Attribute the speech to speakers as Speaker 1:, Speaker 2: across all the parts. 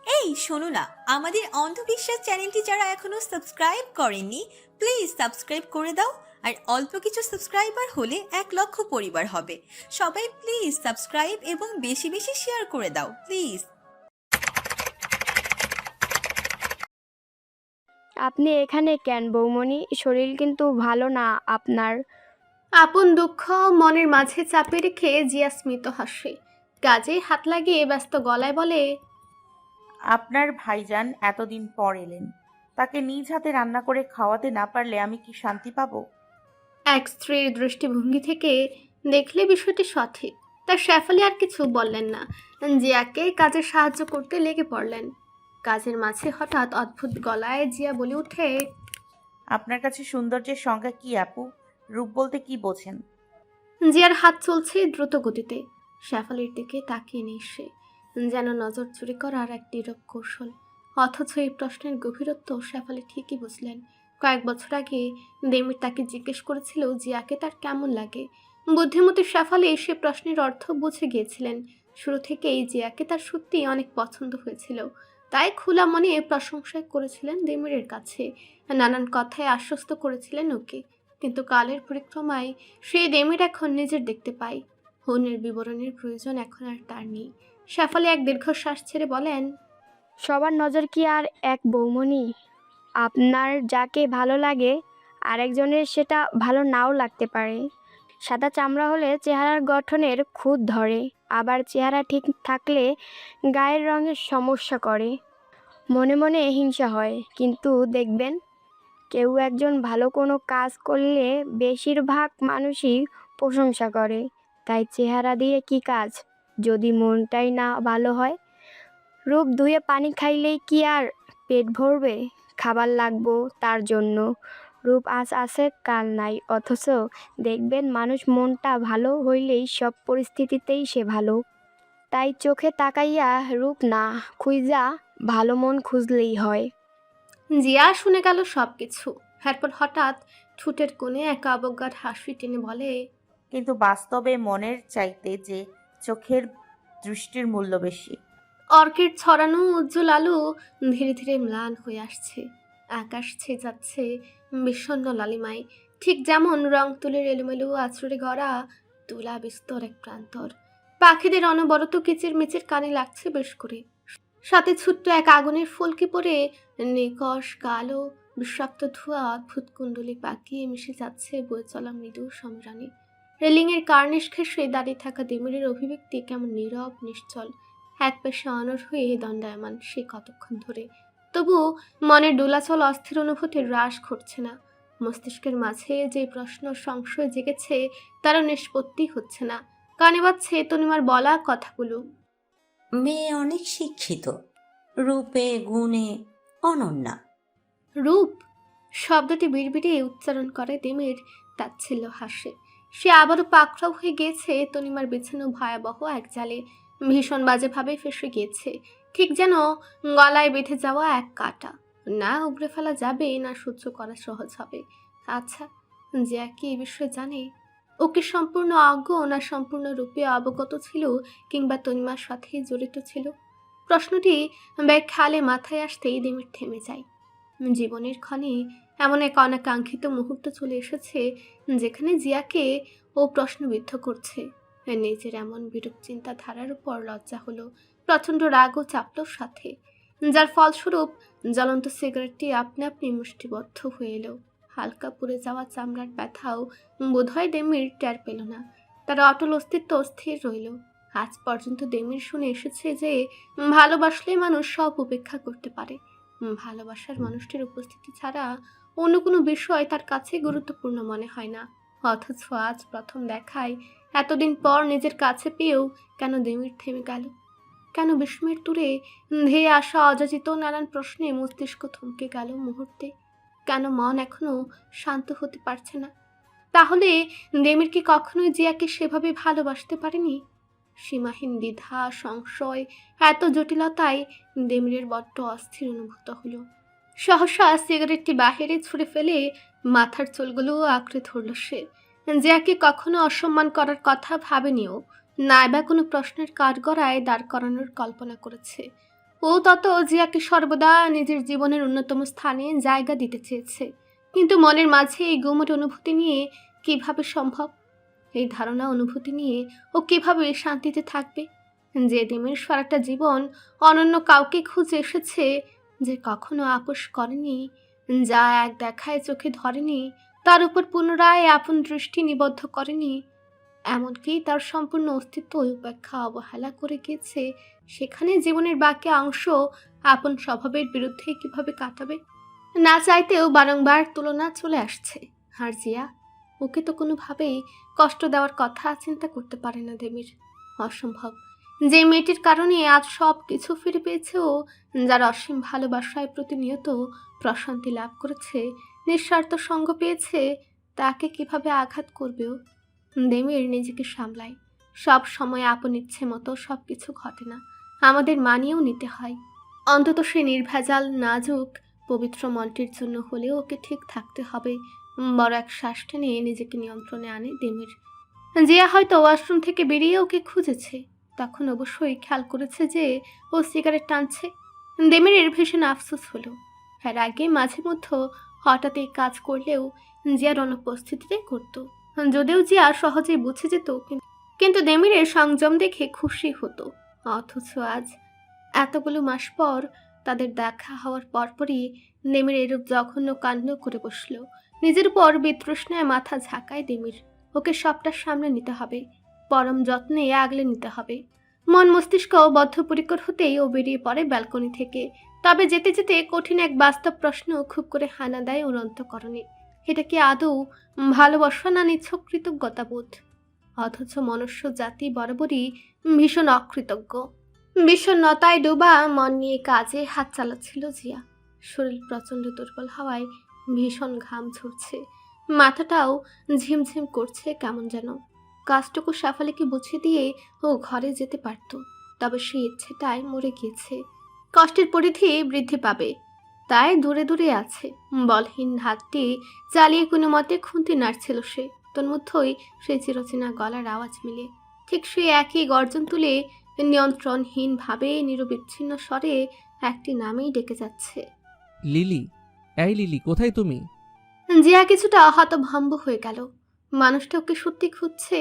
Speaker 1: এই শোনো না, আমাদের অন্ধবিশ্বাস চ্যানেলটি যারা এখনো সাবস্ক্রাইব করেননি, প্লিজ সাবস্ক্রাইব করে দাও। আর অল্প কিছু সাবস্ক্রাইবার হলে 1 লক্ষ পরিবার হবে। সবাই প্লিজ সাবস্ক্রাইব এবং বেশি বেশি শেয়ার করে দাও প্লিজ।
Speaker 2: আপনি এখানে কেন বৌমনি? শরীর কিন্তু ভালো না আপনার।
Speaker 3: আপন দুঃখ মনের মাঝে চাপে রেখে জিয়া স্মিত হাসে। কাজে হাত লাগিয়ে ব্যস্ত গলায় বলে,
Speaker 4: আপনার ভাইজান এতদিন পর এলেন, তাকে নিজ হাতে রান্না করে খাওয়াতে না পারলে আমি কি শান্তি পাবো?
Speaker 3: এক স্ত্রীর দৃষ্টিভঙ্গি থেকে দেখলে বিষয়টি সঠিক। তার শেফালি আর কিছু বললেন না, জিয়াকে কাজে সাহায্য করতে লেগে পড়লেন। কাজের মাঝে হঠাৎ অদ্ভুত গলায় জিয়া বলে ওঠে,
Speaker 4: আপনার কাছে সৌন্দর্যের সংজ্ঞা কি আপু? রূপ বলতে কি বোঝেন?
Speaker 3: জিয়ার হাত চলছে দ্রুত গতিতে। শেফালির দিকে তাকিয়ে নেই সে, যেন নজর চুরি করার এক নীরব কৌশল। অথচ এই প্রশ্নের গভীরত্ব শেফালি ঠিকই বুঝলেন। কয়েক বছর আগে দেমির তাকে জিজ্ঞেস করেছিল জিয়াকে তার কেমন লাগে। বুদ্ধিমতী শেফালি সে প্রশ্নের অর্থ বুঝে গিয়েছিলেন। শুরু থেকেই জিয়াকে তার সত্যিই অনেক পছন্দ হয়েছিল। তাই খোলা মনে প্রশংসা করেছিলেন দেমিরের কাছে, নানান কথায় আশ্বস্ত করেছিলেন ওকে। কিন্তু কালের পরিক্রমায় সেই দেমির এখন নিজের দেখতে পাই। অন্যের বিবরণের প্রয়োজন এখন আর তার নেই। শেফালি এক দীর্ঘশ্বাস ছেড়ে বলেন,
Speaker 2: সবার নজর কি আর এক বৌমনি? আপনার যাকে ভালো লাগে আরেকজনের সেটা ভালো নাও লাগতে পারে। সাদা চামড়া হলে চেহারার গঠনের খুঁত ধরে, আবার চেহারা ঠিক থাকলে গায়ের রঙের সমস্যা করে। মনে মনে হিংসা হয়, কিন্তু দেখবেন কেউ একজন ভালো কোনো কাজ করলে বেশিরভাগ মানুষই প্রশংসা করে। তাই চেহারা দিয়ে কি কাজ যদি মনটাই না ভালো হয়? রূপ ধুয়ে পানি খাইলেই কি আর পেট ভরবে? খাবার লাগবো তার জন্য। রূপ আজ আছে কাল নাই, অথচ দেখবেন মানুষ মনটা ভালো হইলেই সব পরিস্থিতিতেই সে ভালো। তাই চোখে তাকাইয়া রূপ না খুঁজা ভালো মন খুঁজলেই হয়।
Speaker 3: জিয়া শুনে গেল সব কিছু। এরপর হঠাৎ ঠোঁটের কোণে এক অবজ্ঞার হাসি টেনে বলে,
Speaker 4: কিন্তু বাস্তবে মনের চাইতে যে চোখের দৃষ্টির মূল্য বেশি।
Speaker 3: অর্কিড ছড়ানো উজ্জ্বল আলো ধীরে ধীরে ম্লান হয়ে আসছে। আকাশ ছেয়ে যাচ্ছে বিষণ্ণ লালিমায়, ঠিক যেমন রং তুলির এলোমেলো আছড়ে গড়া তুলা বিস্তর এক প্রান্তর। পাখিদের অনবরত কিচির মিচির কানে লাগছে বেশ করে। সাথে ছোট্ট এক আগুনের ফুলকি পরে নিকশ কালো বিষাক্ত ধোঁয়া অদ্ভুত কুণ্ডলি পাকিয়ে মিশে যাচ্ছে বয়ে চলা মৃদু সম্রাণী। রেলিংয়ের কার্নিশ ঘেঁষে দাঁড়িয়ে থাকা দিমিরের অভিব্যক্তি কেমন নীরব নিশ্চল, এক পেশে অনড় হয়ে দণ্ডায়মান সে কতক্ষণ ধরে। তবু মনের দোলাচল অস্থির অনুভূতির হ্রাস ঘটছে না। মস্তিষ্কের মাঝে যে প্রশ্ন সংশয় জেগেছে তারও নিষ্পত্তি হচ্ছে না। কানে বাজছে তনিমার বলা কথাগুলো।
Speaker 5: মেয়ে অনেক শিক্ষিত, রূপে গুণে অনন্যা।
Speaker 3: রূপ শব্দটি বিড়বিড়ে উচ্চারণ করে দিমির তাচ্ছিল্য হাসে। সে আবারও পাকড়াও হয়ে গিয়েছে তনিমার বিছানো ভয়াবহ এক জালে। ভীষণ বাজেভাবে ফেসে গিয়েছে, ঠিক যেন গলায় বেঁধে যাওয়া এক কাঁটা। না উগড়ে ফেলা যাবে, না সহ্য করা সহজ হবে। আচ্ছা, জিয়া কি এ বিষয়ে জানে? ওকে সম্পূর্ণ অজ্ঞ না সম্পূর্ণরূপে অবগত ছিল, কিংবা তনিমার সাথে জড়িত ছিল? প্রশ্নটি ব্যাখ্যালে মাথায় আসতেই দিমির থেমে যায়। জীবনের ক্ষণে এমন এক অনাকাঙ্ক্ষিত মুহূর্ত চলে এসেছে যেখানে জিয়াকে ও প্রশ্নবিদ্ধ করছে। নিজের এমন বিরূপ চিন্তাধারার উপর লজ্জা হলো, প্রচণ্ড রাগও চাপল সাথে, যার ফলস্বরূপ জ্বলন্ত সিগারেটটি আপনা আপনি মুষ্টিবদ্ধ হয়ে এলো। হালকা পুড়ে যাওয়া চামড়ার ব্যথাও বোধহয় দেমির টের পেল না। তার অটল অস্তিত্ব স্থির রইল। আজ পর্যন্ত দেমির শুনে এসেছে যে ভালোবাসলে মানুষ সব উপেক্ষা করতে পারে। ভালোবাসার মানুষটির উপস্থিতি ছাড়া অন্য কোনো বিষয় তার কাছে গুরুত্বপূর্ণ মনে হয় না। অথচ আজ প্রথম দেখায় এতদিন পর নিজের কাছে পেয়েও কেন দেমির থেমে গেল? কেন বিস্ময়ের তুরে ধেয়ে আসা অযাচিত নানান প্রশ্নে মস্তিষ্ক থমকে গেল মুহূর্তে? কেন মন এখনো শান্ত হতে পারছে না? তাহলে দেমির কি কখনোই জিয়াকে সেভাবে ভালোবাসতে পারেনি? সীমাহীন দ্বিধা সংশয় এত জটিলতায় দেমিরের বড্ড অস্থির অনুভূত হলো। সহসা সিগারেটটি বাহিরে ছুঁড়ে ফেলে মাথার চুলগুলো আঁকড়ে ধরল সে। জিয়াকে কখনো অসম্মান করার কথা ভাবেনিও, নাইবা কোনো প্রশ্নের কাঠগড়ায় দাঁড় করানোর কল্পনা করেছে। ও তত জিয়াকে সর্বদা নিজের জীবনের অন্যতম স্থানে জায়গা দিতে চেয়েছে। কিন্তু মনের মাঝে এই গুমট অনুভূতি নিয়ে কিভাবে সম্ভব? এই ধারণা অনুভূতি নিয়ে ও কিভাবে শান্তিতে থাকবে? যে দেমের সারাটা জীবন অনন্য কাউকে খুঁজে এসেছে, যে কখনো আপোষ করেনি, যা এক দেখায় চোখে ধরেনি, তার উপর পুনরায় আপন দৃষ্টি নিবদ্ধ করেনি, এমনকি তার সম্পূর্ণ অস্তিত্ব উপেক্ষা অবহেলা করে গিয়েছে, সেখানে জীবনের বাকি অংশ আপন স্বভাবের বিরুদ্ধে কিভাবে কাটাবে? না চাইতেও বারংবার তুলনা চলে আসছে। আর জিয়া, ওকে তো কোনোভাবেই কষ্ট দেওয়ার কথা চিন্তা করতে পারে না দেমির। অসম্ভব। যে মেয়েটির কারণে আজ সব কিছু ফিরে পেয়েছে ও, যার অসীম ভালোবাসায় প্রতিনিয়ত প্রশান্তি লাভ করেছে, নিঃস্বার্থ সঙ্গ পেয়েছে, তাকে কিভাবে আঘাত করবেও? দেমির নিজেকে সামলায়। সব সময় আপন ইচ্ছে মতো সব কিছু ঘটে না, আমাদের মানিয়েও নিতে হয়। অন্তত সে নির্ভেজাল নাজুক পবিত্র মনটির জন্য হলেও ওকে ঠিক থাকতে হবে। বড় এক শ্বাস টেনে নিজেকে নিয়ন্ত্রণে আনে দেমির। জিয়া হয়তো ওয়াশরুম থেকে বেরিয়ে ওকে খুঁজেছে, তখন অবশ্যই খেয়াল করেছে যে ও সিগারেট টানছে। দেমিরের ভীষণ আফসোস হলো। এর আগে মাঝে মধ্যে হঠাৎ এই কাজ করলেও জিয়ার অনুপস্থিতিতে করত, যদিও জিয়া সহজেই বুঝে যেত, কিন্তু দেমিরের সংযম দেখে খুশি হতো। অথচ আজ এতগুলো মাস পর তাদের দেখা হওয়ার পরপরই দেমির এরূপ জঘন্য কাণ্ড করে বসল। নিজের উপর বিতৃষ্ণায় মাথা ঝাঁকায় দেমির। ওকে সবটা সামনে নিতে হবে, পরম যত্নে আগলে নিতে হবে। মন মস্তিষ্ক বদ্ধপরিকর হতেই ও বেরিয়ে পড়ে ব্যালকনি থেকে। তবে যেতে যেতে কঠিন এক বাস্তব প্রশ্ন খুব করে হানা দেয় ওর অন্তঃকরণে। এটা কি আদৌ ভালোবাসা না নিছক কৃতজ্ঞতাবোধ? অথচ মনুষ্য জাতি বরাবরই ভীষণ অকৃতজ্ঞ। বিষণ্ণতায় ডোবা মন নিয়ে কাজে হাত চালাচ্ছিল জিয়া। শরীর প্রচণ্ড দুর্বল হওয়ায় ভীষণ ঘাম ঝরছে, মাথাটাও ঝিমঝিম করছে কেমন যেন। কাজটুকু সাফালিকে বুঝিয়ে দিয়ে ও ঘরে যেতে পারত, তবে সেই ইচ্ছেটাই মরে গিয়েছে। কষ্টের পরিধি বৃদ্ধি পাবে, তাই দূরে দূরে আছে। বলহীন হাতটি চালিয়ে কোনো মতে খুন্তি নাড়ছিল সে। তন্মধ্যই সে চিরচেনা গলার আওয়াজ মিলে ঠিক সে একই গর্জন তুলে নিয়ন্ত্রণহীনভাবে নিরবিচ্ছিন্ন স্বরে একটি নামেই ডেকে যাচ্ছে,
Speaker 6: লিলি। এই লিলি, কোথায় তুমি?
Speaker 3: জিয়া কিছুটা হতভম্ব হয়ে গেল। মানুষটা ওকে সত্যি খুঁজছে।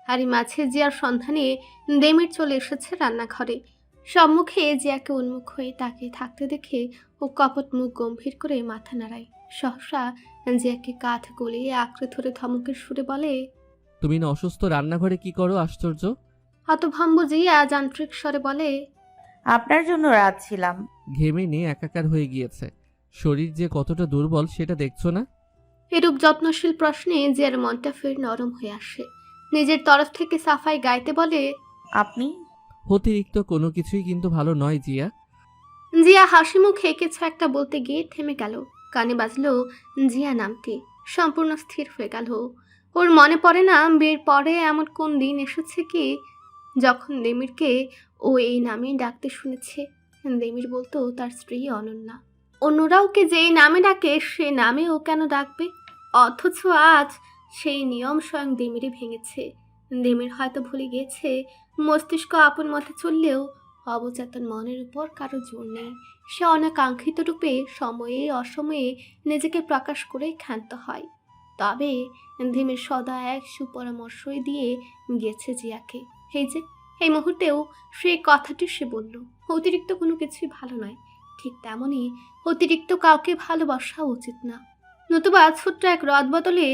Speaker 3: আরই মাঝে জিয়ার সন্ধানে দেমির চলে এসেছে রান্নাঘরে। সম্মুখে জিয়াকে উন্মুখ হয়ে তাকিয়ে থাকতে দেখে ও কপট মুখ গম্ভীর করে মাথা নাড়ায়। সহসা জিয়াকে কাঁধ গলিয়ে আঁকড়ে ধরে ধমকের সুরে বলে,
Speaker 6: তুমি না অসুস্থ, রান্নাঘরে কি করো? আশ্চর্য।
Speaker 3: হতভম্ব জিয়া যান্ত্রিক স্বরে বলে,
Speaker 4: আপনার জন্য রাঁধছিলাম।
Speaker 6: ঘেমে নিয়ে একাকার হয়ে গিয়েছে, শরীর যে কতটা দুর্বল সেটা দেখছো না?
Speaker 3: এরূপ যত্নশীল প্রশ্নে জিয়ার মনটা ফের নরম হয়ে আসে। নিজের তরফ থেকে সাফাই গাইতে বলে,
Speaker 4: আপনি?
Speaker 6: অতিরিক্ত কোনো কিছুই কিন্তু ভালো নয় জিয়া।
Speaker 3: জিয়া হাসি মুখে কিছু একটা বলতে গিয়ে থেমে গেল। কানে বাজলো জিয়া নামটি। সম্পূর্ণ স্থির হয়ে গেল। ওর মনে পড়ে না বিয়ের পরে এমন কোন দিন এসেছে কি যখন দেমিরকে ও এই নামেই ডাকতে শুনেছে। দেমির বলতো তার স্ত্রী অনন্যা। অন্যরা ওকে যেই নামে ডাকে সে নামে ও কেন ডাকবে? অথচ আজ সেই নিয়ম স্বয়ং দেমিরে ভেঙেছে। দেমির হয়তো ভুলে গিয়েছে মস্তিষ্ক আপন মতে চললেও অবচেতন মনের উপর কারো জোর নেই। সে অনাকাঙ্ক্ষিত রূপে সময়ে অসময়ে নিজেকে প্রকাশ করে ক্ষান্ত হয়। তবে ধিমের সদা এক সুপরামর্শই দিয়ে গিয়েছে জিয়াকে। এই মুহূর্তেও সেই কথাটি সে বলল, অতিরিক্ত কোনো কিছুই ভালো নয়। ঠিক তেমনই অতিরিক্ত কাউকে ভালোবাসা উচিত না। নতুবা ছোট্ট এক রদ বদলে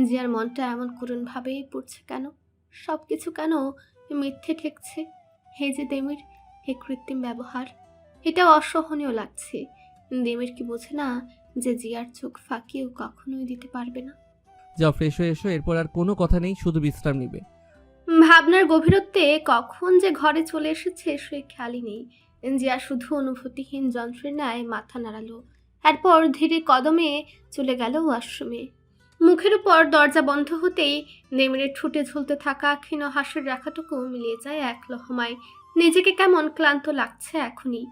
Speaker 3: জিয়ার মনটা এমন করুণভাবেই পড়ছে কেন? সব কিছু কেন মিথ্যে ঠেকছে? হে যে দেমির, হে কৃত্রিম ব্যবহার, এটাও অসহনীয় লাগছে। দেমির কি বোঝে না যে জিয়ার চোখ ফাঁকিও কখনোই দিতে পারবে না?
Speaker 6: যাও ফ্রেশ হয়ে এসো, এরপর আর কোনো কথা নেই, শুধু বিশ্রাম নিবে।
Speaker 3: ভাবনার গভীরত্বে কখন যে ঘরে চলে এসেছে সে খেয়ালই নেই। জিয়া শুধু অনুভূতিহীন যন্ত্রের ন্যায় মাথা নাড়ালো। এরপর ধীরে কদমে চলে গেল ওয়াশরুমে। মুখের উপর দরজা বন্ধ হতেই নেমিরের ঠোঁটে ঝুলতে থাকা ক্ষীণ হাসির রেখাটুকু মিলিয়ে যায় এক লহমায়। নিজেকে কেমন ক্লান্ত লাগছে এখনই।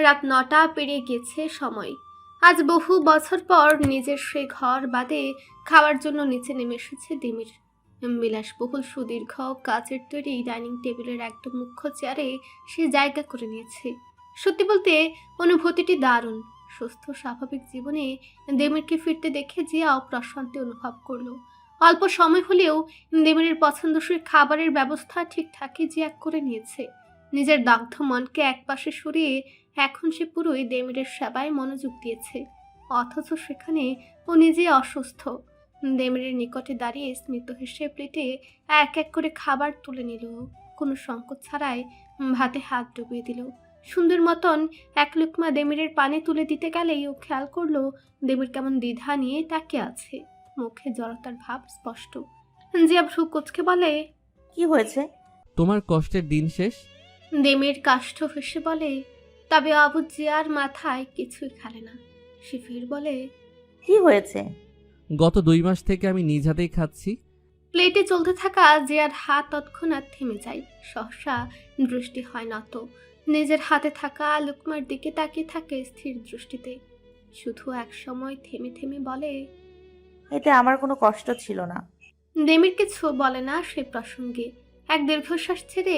Speaker 3: রাত 9টা পেরিয়ে গিয়েছে সময়। আজ বহু বছর পর নিজের সে ঘর বাদে খাওয়ার জন্য নিচে নেমে এসেছে দেমির। বিলাসবহুল সুদীর্ঘ কাচের তৈরি ডাইনিং টেবিলের একদম মুখ্য চেয়ারে সে জায়গা করে নিয়েছে। সত্যি বলতে অনুভূতিটি দারুণ। সুস্থ স্বাভাবিক জীবনে দেমিরকে ফিরতে দেখে জিয়াও প্রশান্তি অনুভব করলো। অল্প সময় হলেও দেমিরের পছন্দসই খাবারের ব্যবস্থা ঠিকঠাকই জিয়া করে নিয়েছে। নিজের দগ্ধ মনকে একপাশে সরিয়ে এখন সে পুরোই দেমিরের সেবায় মনোযোগ দিয়েছে। অথচ সেখানে ও নিজে অসুস্থ। দেমিরের নিকটে দাঁড়িয়ে স্মিত হেসে প্লেটে এক এক করে খাবার তুলে নিল। কোনো সংকোচ ছাড়াই ভাতে হাত ডুবিয়ে দিল। সুন্দর মতন এক লুকমা দেমিরের পানে তুলে দিতে গেলেই ও খেয়াল করলো দেমির কেমন দ্বিধা নিয়ে তাকিয়ে আছে। মুখে জড়তার ভাব স্পষ্ট। জিয়া ভ্রু কুঁচকে বলে,
Speaker 4: কি হয়েছে?
Speaker 6: তোমার কষ্টের দিন শেষ।
Speaker 3: দেমির কাষ্ঠ হেসে বলে, তবে আবু জিয়ার মাথায় কিছুই খেলে না। সে ফির বলে,
Speaker 4: কি হয়েছে?
Speaker 6: গত 2 মাস থেকে আমি নিজ হাতেই খাচ্ছি।
Speaker 3: প্লেটে চলতে থাকা জিয়ার হাত তৎক্ষণাৎ থেমে যায়। সহসা দৃষ্টি হয় নত। নিজের হাতে থাকা লুকমার দিকে তাকিয়ে থাকে স্থির দৃষ্টিতে। শুধু এক সময় থেমে থেমে বলে,
Speaker 4: এতে আমার কোনো কষ্ট ছিল না।
Speaker 3: দেমির কিছু বলে না সে প্রসঙ্গে। এক দীর্ঘশ্বাস ছেড়ে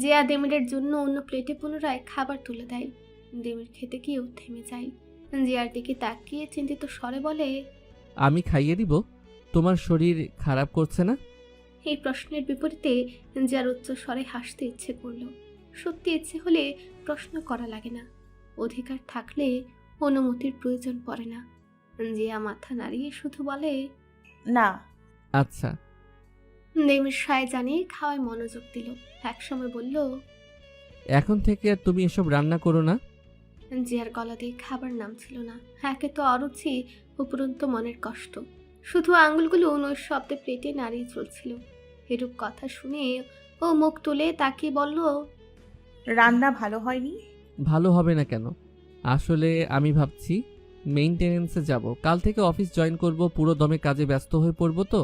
Speaker 3: জিয়া দেমিরের জন্য অন্য প্লেটে পুনরায় খাবার তুলে দেয়। দেমির খেতে গিয়েও থেমে যায়। জিয়ার দিকে তাকিয়ে চিন্তিত স্বরে বলে,
Speaker 6: আমি খাইয়ে দিব? তোমার শরীর খারাপ করছে না?
Speaker 3: এই প্রশ্নের বিপরীতে জিয়ার উচ্চ স্বরে হাসতে ইচ্ছে করল। সত্যি ইচ্ছে হলে প্রশ্ন করা লাগে না, অধিকার থাকলে অনুমতির প্রয়োজন পড়ে না। জিয়া মাথা নাড়িয়ে শুধু বলে,
Speaker 4: না।
Speaker 6: আচ্ছা।
Speaker 3: দেমির সায় জানিয়ে খাওয়ায় মনোযোগ দিল। একসময় বলল,
Speaker 6: এখন থেকে আর তুমি এসব রান্না করো না।
Speaker 3: জিয়ার গলা দিয়ে খাবার নামছিল না। একে তো অরুচি, উপরন্ত মনের কষ্ট। শুধু আঙুলগুলো নৈশব্দে প্লেটে নাড়িয়ে চলছিল। এরূপ কথা শুনে ও মুখ তুলে তাকিয়ে বলল,
Speaker 4: রান্না ভালো হয়নি?
Speaker 6: ভালো হবে না কেন? আসলে আমি ভাবছি মেইনটেনেন্সে যাব। কাল থেকে অফিস জয়েন করব, পুরো দমে কাজে ব্যস্ত হয়ে পড়ব, তো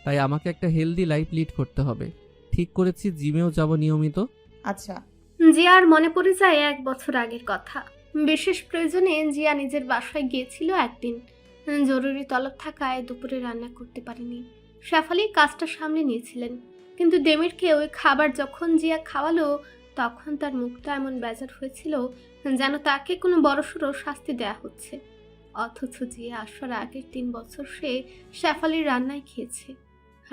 Speaker 6: তাই আমাকে একটা হেলদি লাইফ লিড করতে হবে। ঠিক করেছি জিমেও যাব নিয়মিত।
Speaker 4: আচ্ছা।
Speaker 3: জিয়ার মনে পড়ে যায় 1 বছর আগের কথা। বিশেষ প্রয়োজনে জিয়া নিজের বাসায় গিয়েছিল একদিন। জরুরি তলব থাকায় দুপুরে রান্না করতে পারেনি। শেফালি কাজটা সামলে নিয়েছিলেন। কিন্তু দেমিরকে ওই খাবার যখন জিয়া খাওয়ালো তখন তার মুখটা এমন বেজার হয়েছিল যেন তাকে কোনো বড়সড় শাস্তি দেয়া হচ্ছে। অথচ জিয়া আসার আগের 3 বছর সে শেফালির রান্নায় খেয়েছে।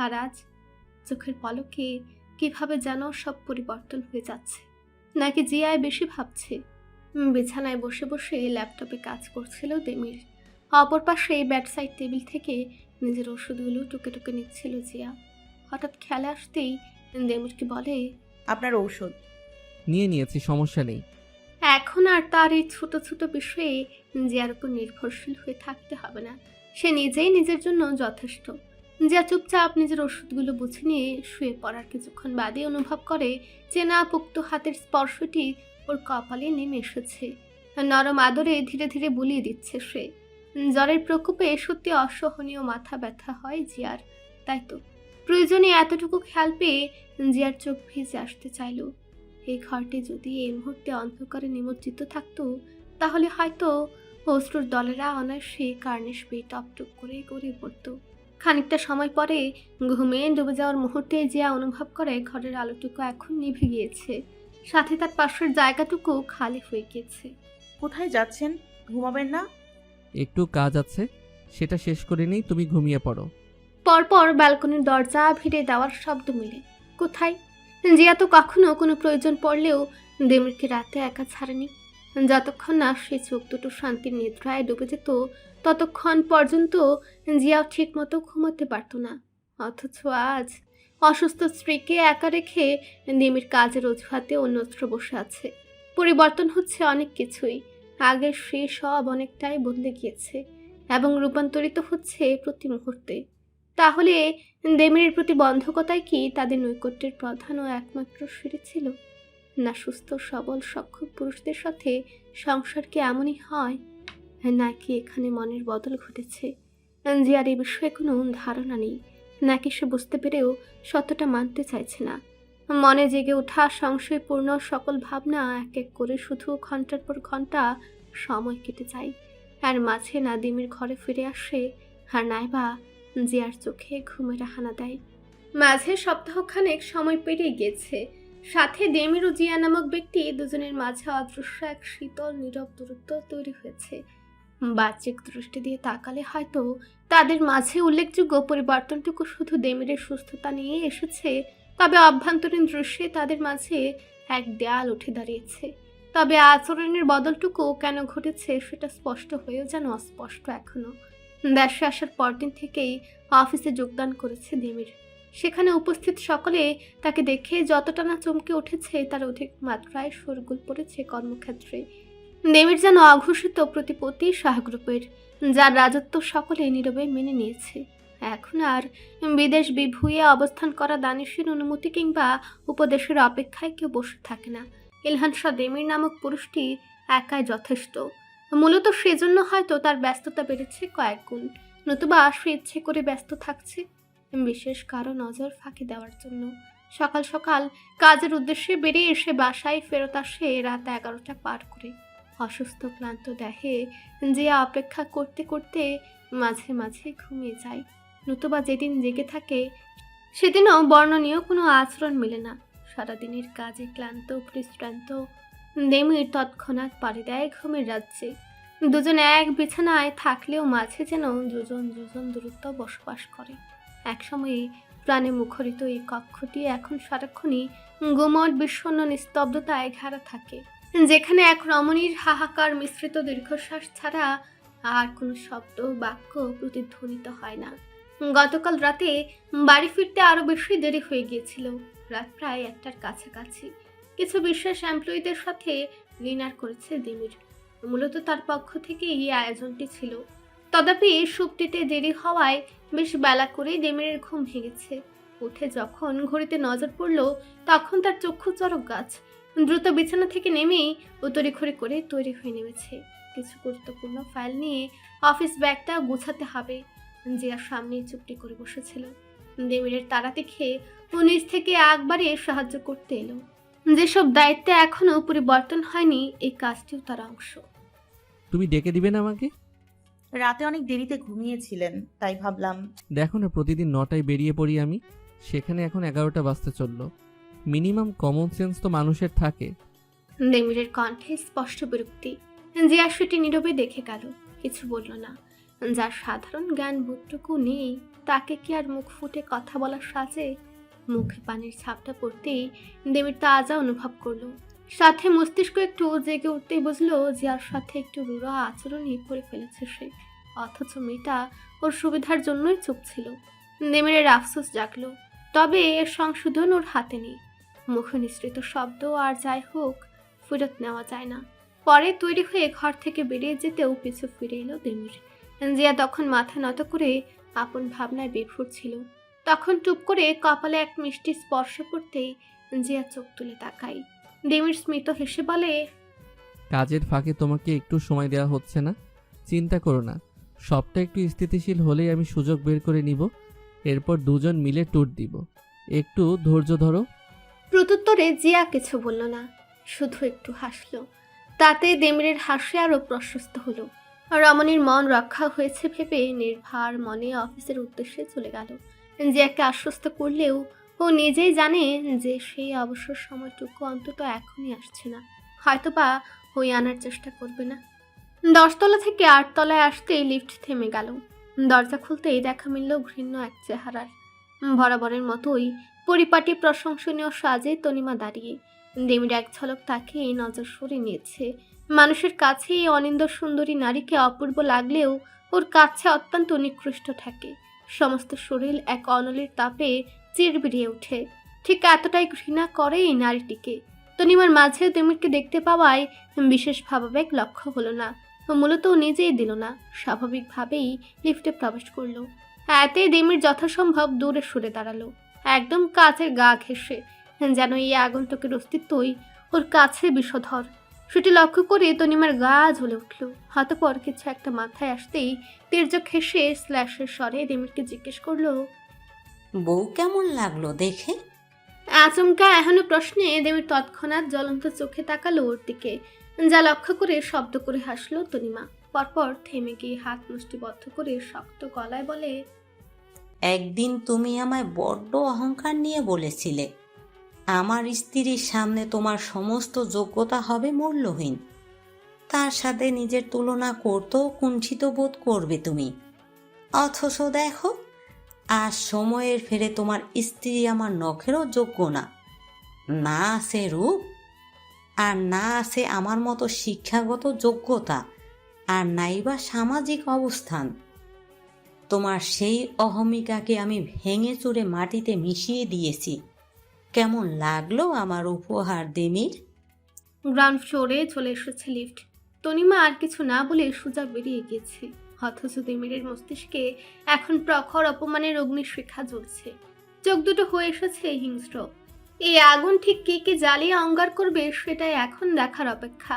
Speaker 3: আর আজ চোখের পলকে কিভাবে যেন সব পরিবর্তন হয়ে যাচ্ছে। নাকি জিয়ায় বেশি ভাবছে। বিছানায় বসে বসে ল্যাপটপে কাজ করছিল দেমির। অপর পাশে বেডসাইড টেবিল থেকে নিজের ওষুধগুলো টুকে টুকে নিচ্ছিল জিয়া। হঠাৎ খেয়ালে আসতেই দেমিরকে বলে,
Speaker 4: আপনার ঔষধ।
Speaker 6: নিয়ে নিয়েছি, সমস্যা নেই।
Speaker 3: এখন আর তার এই ছোট ছোট বিষয়ে জিয়ার উপর নির্ভরশীল হয়ে থাকতে হবে না। সে নিজেই নিজের জন্য যথেষ্ট। জিয়া চুপচাপ নিজের ওষুধগুলো বুঝে নিয়ে শুয়ে পড়ার কিছুক্ষণ বাদে অনুভব করে চেনা পোক্ত হাতের স্পর্শটি ওর কপালে নেমে এসেছে। নরম আদরে ধীরে ধীরে বুলিয়ে দিচ্ছে সে। জ্বরের প্রকোপে সত্যি অসহনীয় মাথা ব্যথা হয় জিয়ার। তাই তো প্রয়োজনে এতটুকু খেয়াল পেয়ে জিয়ার চোখ ভিজে আসতে চাইল। এই ঘরটি যদি এই মুহূর্তে অন্ধকারে নিমজ্জিত থাকতো তাহলে হয়তো অশ্রুর দলেরা অনায়াসে কার্নিশ বেয়ে টপটপ করে গড়িয়ে পড়ত। খানিকটা সময় পরে ঘুমে ডুবে যাওয়ার মুহূর্তে জিয়া অনুভব করে ঘরের আলোটুকু এখন নিভে গিয়েছে, সাথে তার পাশের জায়গাটুকু খালি হয়ে গিয়েছে।
Speaker 4: কোথায় যাচ্ছেন? ঘুমাবেন না?
Speaker 6: একটু কাজ আছে, সেটা শেষ করে নেই, তুমি ঘুমিয়ে পড়ো।
Speaker 3: পরপর ব্যালকনির দরজা ভিড়ে দেওয়ার শব্দ মিলে। কোথায়? জিয়া তো কখনো কোনো প্রয়োজন পড়লেও দেমিরকে রাতে একা ছাড়েনি। যতক্ষণ না সে চোখ দুটো শান্তির নিদ্রায় ডুবে যেত ততক্ষণ পর্যন্ত জিয়াও ঠিক মতো ঘুমাতে পারত না। অথচ আজ অসুস্থ স্ত্রীকে একা রেখে দেমির কাজের অজুহাতে অন্যত্র বসে আছে। পরিবর্তন হচ্ছে অনেক কিছুই। আগের সে সব অনেকটাই বদলে গিয়েছে এবং রূপান্তরিত হচ্ছে প্রতি মুহূর্তে। তাহলে দেমিরের প্রতি বন্ধকতাই কি তাদের নৈকট্যের প্রধান ও একমাত্র সিঁড়ি ছিল? না সুস্থ সবল সক্ষম পুরুষদের সাথে সংসার কি এমনই হয়, নাকি এখানে মনের বদল ঘটেছে? জিয়ার এই বিষয়ে কোনো ধারণা নেই, নাকি সে বুঝতে পেরেও সত্যটা মানতে চাইছে না। মনে জেগে ওঠা সংশয়পূর্ণ সকল ভাবনা এক এক করে শুধু ঘন্টার পর ঘন্টা সময় কেটে যায়। আর মাঝে নাদিমের ঘরে ফিরে আসে, আর নাইবা জিয়ার চোখে ঘুমের হানা দেয়। মাঝে সপ্তাহখানেক সময় পেরিয়ে গেছে। সাথে দেমির ও জিয়া নামক ব্যক্তি, দুজনের মাঝে অদৃশ্য এক শীতল নীরব দূরত্ব তৈরি হয়েছে। বাহ্যিক দৃষ্টি দিয়ে তাকালে হয়তো তাদের মাঝে উল্লেখযোগ্য পরিবর্তনটুকু শুধু দেমিরের সুস্থতা নিয়ে এসেছে, তবে অভ্যন্তরীণ দৃশ্যে তাদের মাঝে এক দেয়াল উঠে দাঁড়িয়েছে। তবে আচরণের বদলটুকু কেন ঘটেছে সেটা স্পষ্ট হয়েও যেন অস্পষ্ট এখনো। দেশে আসার পরদিন থেকেই অফিসে যোগদান করেছে দেমির। সেখানে উপস্থিত সকলে তাকে দেখে যতটা না চমকে উঠেছে তার অধিক মাত্রায় শোরগোল পড়েছে কর্মক্ষেত্রে। দেমির যেন অঘোষিত প্রতিপত্তি শাহগ্রুপের, যার রাজত্ব সকলে নীরবে মেনে নিয়েছে। এখন আর বিদেশ বিভুঁইয়ে অবস্থান করা দানিশের অনুমতি কিংবা উপদেশের অপেক্ষায় কেউ বসে থাকে না। ইলহান শাহ দেমির নামক পুরুষটি একাই যথেষ্ট। মূলত সেজন্য হয়তো তার ব্যস্ততা বেড়েছে কয়েক গুণ, নতুবা সে ইচ্ছে করে ব্যস্ত থাকছে বিশেষ কারো নজর ফাঁকি দেওয়ার জন্য। সকাল সকাল কাজের উদ্দেশ্যে বেরিয়ে এসে বাসায় ফেরত আসে রাত 11টা পার করে। অসুস্থ ক্লান্ত দেহে জিয়া অপেক্ষা করতে করতে মাঝে মাঝে ঘুমিয়ে যায়, নতুবা যেদিন জেগে থাকে সেদিনও বর্ণনীয় কোনো আচরণ মেলে না। সারাদিনের কাজে ক্লান্ত পরিশ্রান্ত দেমির তৎক্ষণাৎ পাড়ি দেয় ঘুমের রাজ্যে। দুজন এক বিছানায় থাকলেও মাঝে যেন দুজন দুজন দূরত্ব বসবাস করে। একসময়ে প্রাণে মুখরিত এই কক্ষটি এখন সারাক্ষণই গুমট বিষণ্ণ নিস্তব্ধতায় ঘেরা থাকে, যেখানে এক রমণীর হাহাকার মিশ্রিত দীর্ঘশ্বাস ছাড়া আর কোনো শব্দ বাক্য প্রতিধ্বনিত হয় না। গতকাল রাতে বাড়ি ফিরতে আরো বেশি দেরি হয়ে গিয়েছিল, রাত প্রায় 1টার কাছাকাছি। কিছু বিশেষ এমপ্লয়ীদের সাথে ডিনার করেছে দেমির। মূলত তার পক্ষ থেকে এই আয়োজনটি ছিল। তথাপি সুপ্তিতে দেরি হওয়ায় বেশ বেলা করেই দেমিরের ঘুম ভেঙেছে। উঠে যখন ঘড়িতে নজর পড়ল তখন তার চক্ষু চরক গাছ। দ্রুত বিছানা থেকে নেমেই উতরিখড়ি করে তৈরি হয়ে নেমেছে। কিছু গুরুত্বপূর্ণ ফাইল নিয়ে অফিস ব্যাগটা গোছাতে হবে। জিয়ার সামনে চুপটি করে বসেছিল। দেমিরের তাড়া দেখে ও নিজ থেকে একবারে সাহায্য করতে এলো। যেসব দায়িত্বে এখনো পরিবর্তন হয়নি এই কাজটিও তার অংশ।
Speaker 6: তুমি ডেকে দিবে না আমাকে?
Speaker 4: রাতে অনেক দেরিতে ঘুমিয়েছিলেন, তাই ভাবলাম।
Speaker 6: দেখো না, প্রতিদিন 9টায় বেরিয়ে পড়ি আমি, সেখানে এখন 11টা বাজতে চললো। মিনিমাম কমন সেন্স তো মানুষের থাকে।
Speaker 3: দেমিরের কণ্ঠে স্পষ্ট বিরক্তি। জিয়া সেটি নীরবে দেখে গেল, কিছু বলল না। যার সাধারণ জ্ঞান বোধটুকু নেই তাকে কি আর মুখ ফুটে কথা বলার সাজে? মুখে পানির ছাপটা পড়তেই দেমির তাজা অনুভব করলো। সাথে মস্তিষ্ক একটু জেগে উঠতেই বুঝলো জিয়ার সাথে একটু রূঢ় আচরণই করে ফেলেছে সে, অথচ মেয়েটা ওর সুবিধার জন্যই চুপ ছিল। দেমিরের আফসোস জাগলো, তবে এর সংশোধন ওর হাতে নেই। মুখে নিঃসৃত শব্দ আর যাই হোক ফেরত নেওয়া যায় না। পরে তৈরি হয়ে ঘর থেকে বেরিয়ে যেতেও পিছু ফিরে এলো দেমির। জিয়া তখন মাথা নত করে আপন ভাবনায় বিভোর ছিল। তখন টুপ করে কপালে এক মিষ্টি স্পর্শ করতেই জিয়া চোখ তুলে তাকাই। দেমির স্মিত হেসে বলে,
Speaker 6: কাজের ফাঁকে তোমাকে একটু সময় দেওয়া হচ্ছে না? চিন্তা করো না, সবটা একটু স্থিতিশীল হলেই আমি সুযোগ বের করে নিব। এরপর দুজন মিলে ট্যুর দিব, একটু ধৈর্য ধরো।
Speaker 3: প্রত্যুত্তরে জিয়া কিছু বলল না, শুধু একটু হাসলো। তাতে দেমিরের হাসি আরো প্রশস্ত হলো। রমণীর মন রক্ষা হয়েছে ভেবে নির্ভার মনে অফিসের উদ্দেশ্যে চলে গেল। জিয়াকে আশ্বস্ত করলেও ও নিজেই জানে যে সেই অবসর সময়টুকু অন্তত এখনই আসছে না, হয়তোবা ওই আনার চেষ্টা করবে না। 10 তলা থেকে 8 তলায় আসতেই লিফট থেমে গেল। দরজা খুলতেই দেখা মিলল ঘৃণ্য এক চেহারার। বরাবরের মতোই পরিপাটি প্রশংসনীয় সাজে তনিমা দাঁড়িয়ে। দেমির এক ঝলক তাকে নজর সরিয়ে নিয়েছে। মানুষের কাছে এই অনিন্দ সুন্দরী নারীকে অপূর্ব লাগলেও ওর কাছে অত্যন্ত নিকৃষ্ট থাকে। সমস্ত শরীর এক অনলের তাপে চিরবিরিয়ে ওঠে। ঠিক এতটাই ঘৃণা করে এই নারীটিকে। তনিমার মাঝেও দেমিরকে দেখতে পাওয়ায় বিশেষ ভাবাবেগ লক্ষ্য হলো না, মূলত নিজেই দিল না, স্বাভাবিকভাবেই লিফটে প্রবেশ করলো। এতে দেমির যথাসম্ভব দূরে সরে দাঁড়ালো, একদম কাছের গা ঘেঁষে, যেন এই আগন্তুকের অস্তিত্বই ওর কাছে বিষধর। সেটি লক্ষ্য করে তনিমার গা জ্বলে উঠল। অতঃপর কিছু একটা মাথায় আসতেই তির্যক হেসে স্ল্যাশের স্বরে দেমিরকে জিজ্ঞেস করলো,
Speaker 5: বউ কেমন লাগলো দেখে?
Speaker 3: আচমকা এহেন প্রশ্নে দেমির তৎক্ষণাৎ জ্বলন্ত চোখে তাকালো ওর দিকে, যা লক্ষ্য করে শব্দ করে হাসলো তনিমা। পরপর থেমে গিয়ে হাত মুষ্টিবদ্ধ করে শক্ত গলায় বলে,
Speaker 5: একদিন তুমি আমায় বড্ড অহংকার নিয়ে বলেছিলে, আমার স্ত্রীর সামনে তোমার সমস্ত যোগ্যতা হবে মূল্যহীন। তার সাথে নিজের তুলনা করতেও কুণ্ঠিত বোধ করবে তুমি। অথচ দেখো, আজ সময়ের ফেরে তোমার স্ত্রী আমার নখেরও যোগ্য না। না আছে রূপ, আর না আছে আমার মতো শিক্ষাগত যোগ্যতা, আর নাইবা সামাজিক অবস্থান। তোমার সেই অহমিকাকে আমি ভেঙে চুরে মাটিতে মিশিয়ে দিয়েছি। কেমন লাগলো আমার উপহার দেমির?
Speaker 3: গ্রাউন্ড ফ্লোরে চলে এসেছে লিফট। তনিমা আর কিছু না বলে সোজা বেরিয়ে গেছে। অথচ দেমিরের মস্তিষ্কে এখন প্রখর অপমানের অগ্নিশিখা জ্বলছে। চোখ দুটো হয়ে এসেছে হিংস্র। এই আগুন ঠিক কে কে জ্বালিয়ে অঙ্গার করবে সেটাই এখন দেখার অপেক্ষা।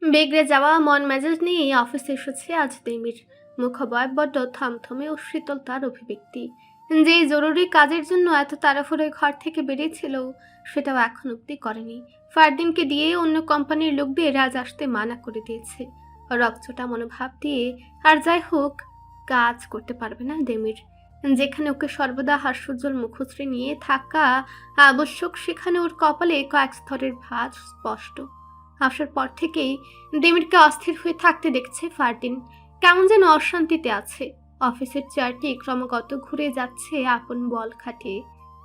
Speaker 3: বেগড়ে যাওয়া মন মেজাজ নিয়ে অফিসে এসেছে আজ দেমির। মুখবয় বড্ড থমথমে ও শীতল তার অভিব্যক্তি। যে জরুরি কাজের জন্য এত তাড়াহুড়ো ঘর থেকে বেরিয়েছিল সেটাও এখন অব্দি করেনি। ফারদিনকে দিয়ে অন্য কোম্পানির লোকদের আজ আসতে মানা করে দিয়েছে। রকচটা মনোভাব দিয়ে আর যাই হোক কাজ করতে পারবে না দেমির। যেখানে ওকে সর্বদা হাস্যোজ্জ্বল মুখশ্রী নিয়ে থাকা আবশ্যক, সেখানে ওর কপালে কয়েক স্তরের ভাঁজ স্পষ্ট। আসার পর থেকেই দেমিরকে অস্থির হয়ে থাকতে দেখছে ফারদিন। কেমন যেন অশান্তিতে আছে। অফিসের চেয়ারটি ক্রমাগত ঘুরে যাচ্ছে আপন বল খাটিয়ে।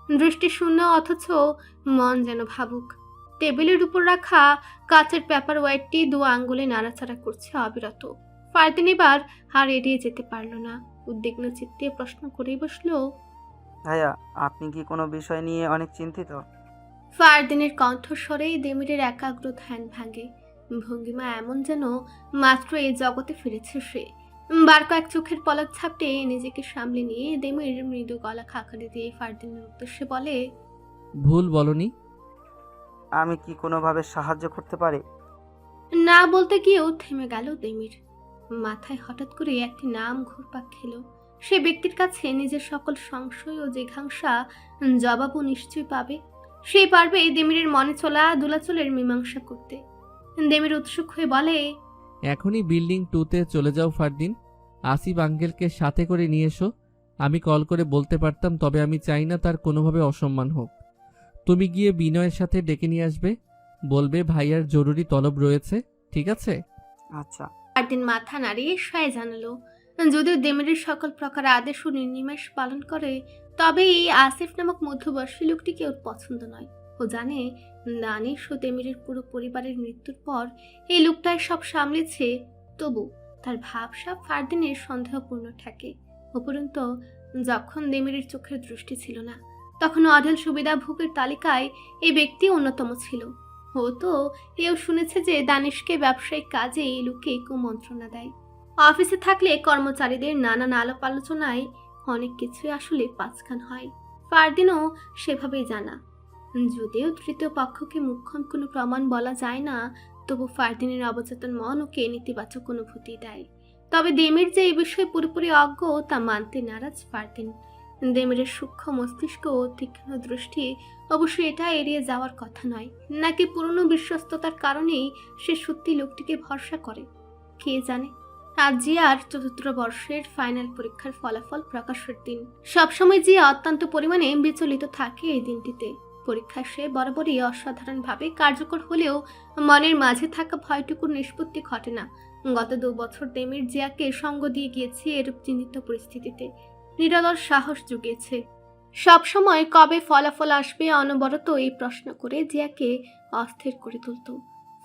Speaker 3: দৃষ্টি শূন্য, অথচ মন যেন ভাবুক। টেবিলের উপর রাখা কাচের পেপার ওয়েটটি 2 আঙ্গুলে নাড়াচাড়া করছে অবিরত। ফারদিন এবার আর এড়িয়ে যেতে পারল না। উদ্বিগ্ন চিত্তে প্রশ্ন করেই বসলো,
Speaker 7: ভাইয়া, আপনি কি কোনো বিষয় নিয়ে অনেক চিন্তিত?
Speaker 3: ফারদিনের কণ্ঠস্বরে দেমিরের একাগ্র ধ্যান ভাঙে। ভঙ্গিমা এমন যেন মাত্র এই জগতে ফিরেছে সে। বার কয়েক চোখের পলক ঝাপটে নিজেকে সামলে নিয়ে দেমির মৃদু গলা খাকারি দিয়ে ফারদিনের উদ্দেশ্যে বলে,
Speaker 6: ভুল বলনি।
Speaker 7: আমি কি কোনোভাবে সাহায্য করতে পারি?
Speaker 3: না বলতে গিয়েও থেমে গেল দেমির। মাথায় হঠাৎ করে একটি নাম ঘুরপাক খেল। সে ব্যক্তির কাছে নিজের সকল সংশয় ও জিঘাংসা জবাবও নিশ্চয়ই পাবে। সেই পারবে দেমিরের মনে চলা দোলাচলের মীমাংসা করতে। দেমির উৎসুক হয়ে বলে,
Speaker 6: এখনই বিল্ডিং 2-তে চলে যাও ফারদিন। আসিফ আঙ্কেলকে সাথে করে নিয়ে এসো। আমি কল করে বলতে পারতাম, তবে আমি চাই না তার কোনোভাবে অসম্মান হোক। তুমি গিয়ে বিনয়ের সাথে ডেকে নিয়ে আসবে। বলবে ভাইয়ার জরুরি তলব রয়েছে, ঠিক আছে?
Speaker 7: আচ্ছা।
Speaker 3: ফারদিন মাথা নাড়িয়ে সায় জানালো। যদিও দেমিরের সকল প্রকার আদেশ ও নির্নিমেষ পালন করে, তবে এই আসিফ নামক মধ্যবয়সী লোকটিকে ওর পছন্দ নয়। ও জানে দানিশ ও দেমিরের পুরো পরিবারের মৃত্যুর পর এই লোকটাই সব সামলেছে। তবু তার ভাবসাব ফারদিনের সন্দেহপূর্ণ ঠেকে। উপরন্ত যখন দেমিরের চোখের দৃষ্টি ছিল না, তখন অঢেল সুবিধাভোগের তালিকায় এই ব্যক্তি অন্যতম ছিল। ও তো এও শুনেছে যে দানিশকে ব্যবসায়িক কাজে এই লোকে কুমন্ত্রণা দেয়। অফিসে থাকলে কর্মচারীদের নানান আলাপ আলোচনায় অনেক কিছুই আসলে পাঁচখান হয়। ফারদিনও সেভাবেই জানা। যদিও তৃতীয় পক্ষকে মুখ্যম কোনো প্রমাণ বলা যায় না, তবু ফারদিনের অবচেতন মন ওকে নেতিবাচক অনুভূতি দেয়। তবে দেমির যে এই বিষয়ে পুরোপুরি অজ্ঞ তা মানতে নারাজ ফারদিন। দেমিরের সূক্ষ্ম মস্তিষ্ক ও তীক্ষ্ণ দৃষ্টি অবশ্যই এটা এড়িয়ে যাওয়ার কথা নয়। নাকি পুরনো বিশ্বস্ততার কারণেই সে সত্যি লোকটিকে ভরসা করে, কে জানে। আজ জিয়ার ৪র্থ বর্ষের ফাইনাল পরীক্ষার ফলাফল প্রকাশের দিন। সবসময় জিয়া অত্যন্ত পরিমাণে বিচলিত থাকে এই দিনটিতে। পরীক্ষায় সে বরাবরই অসাধারণভাবে কার্যকর হলেও মনের মাঝে থাকা ভয়টুকুর নিষ্পত্তি ঘটে না। গত 2 বছর দেমির জিয়াকে সঙ্গ দিয়ে গিয়েছে এরূপ চিন্তিত পরিস্থিতিতে। নিরলস সাহস জুগিয়েছে। সবসময় কবে ফলাফল আসবে অনবরত এই প্রশ্ন করে জিয়াকে অস্থির করে তুলত।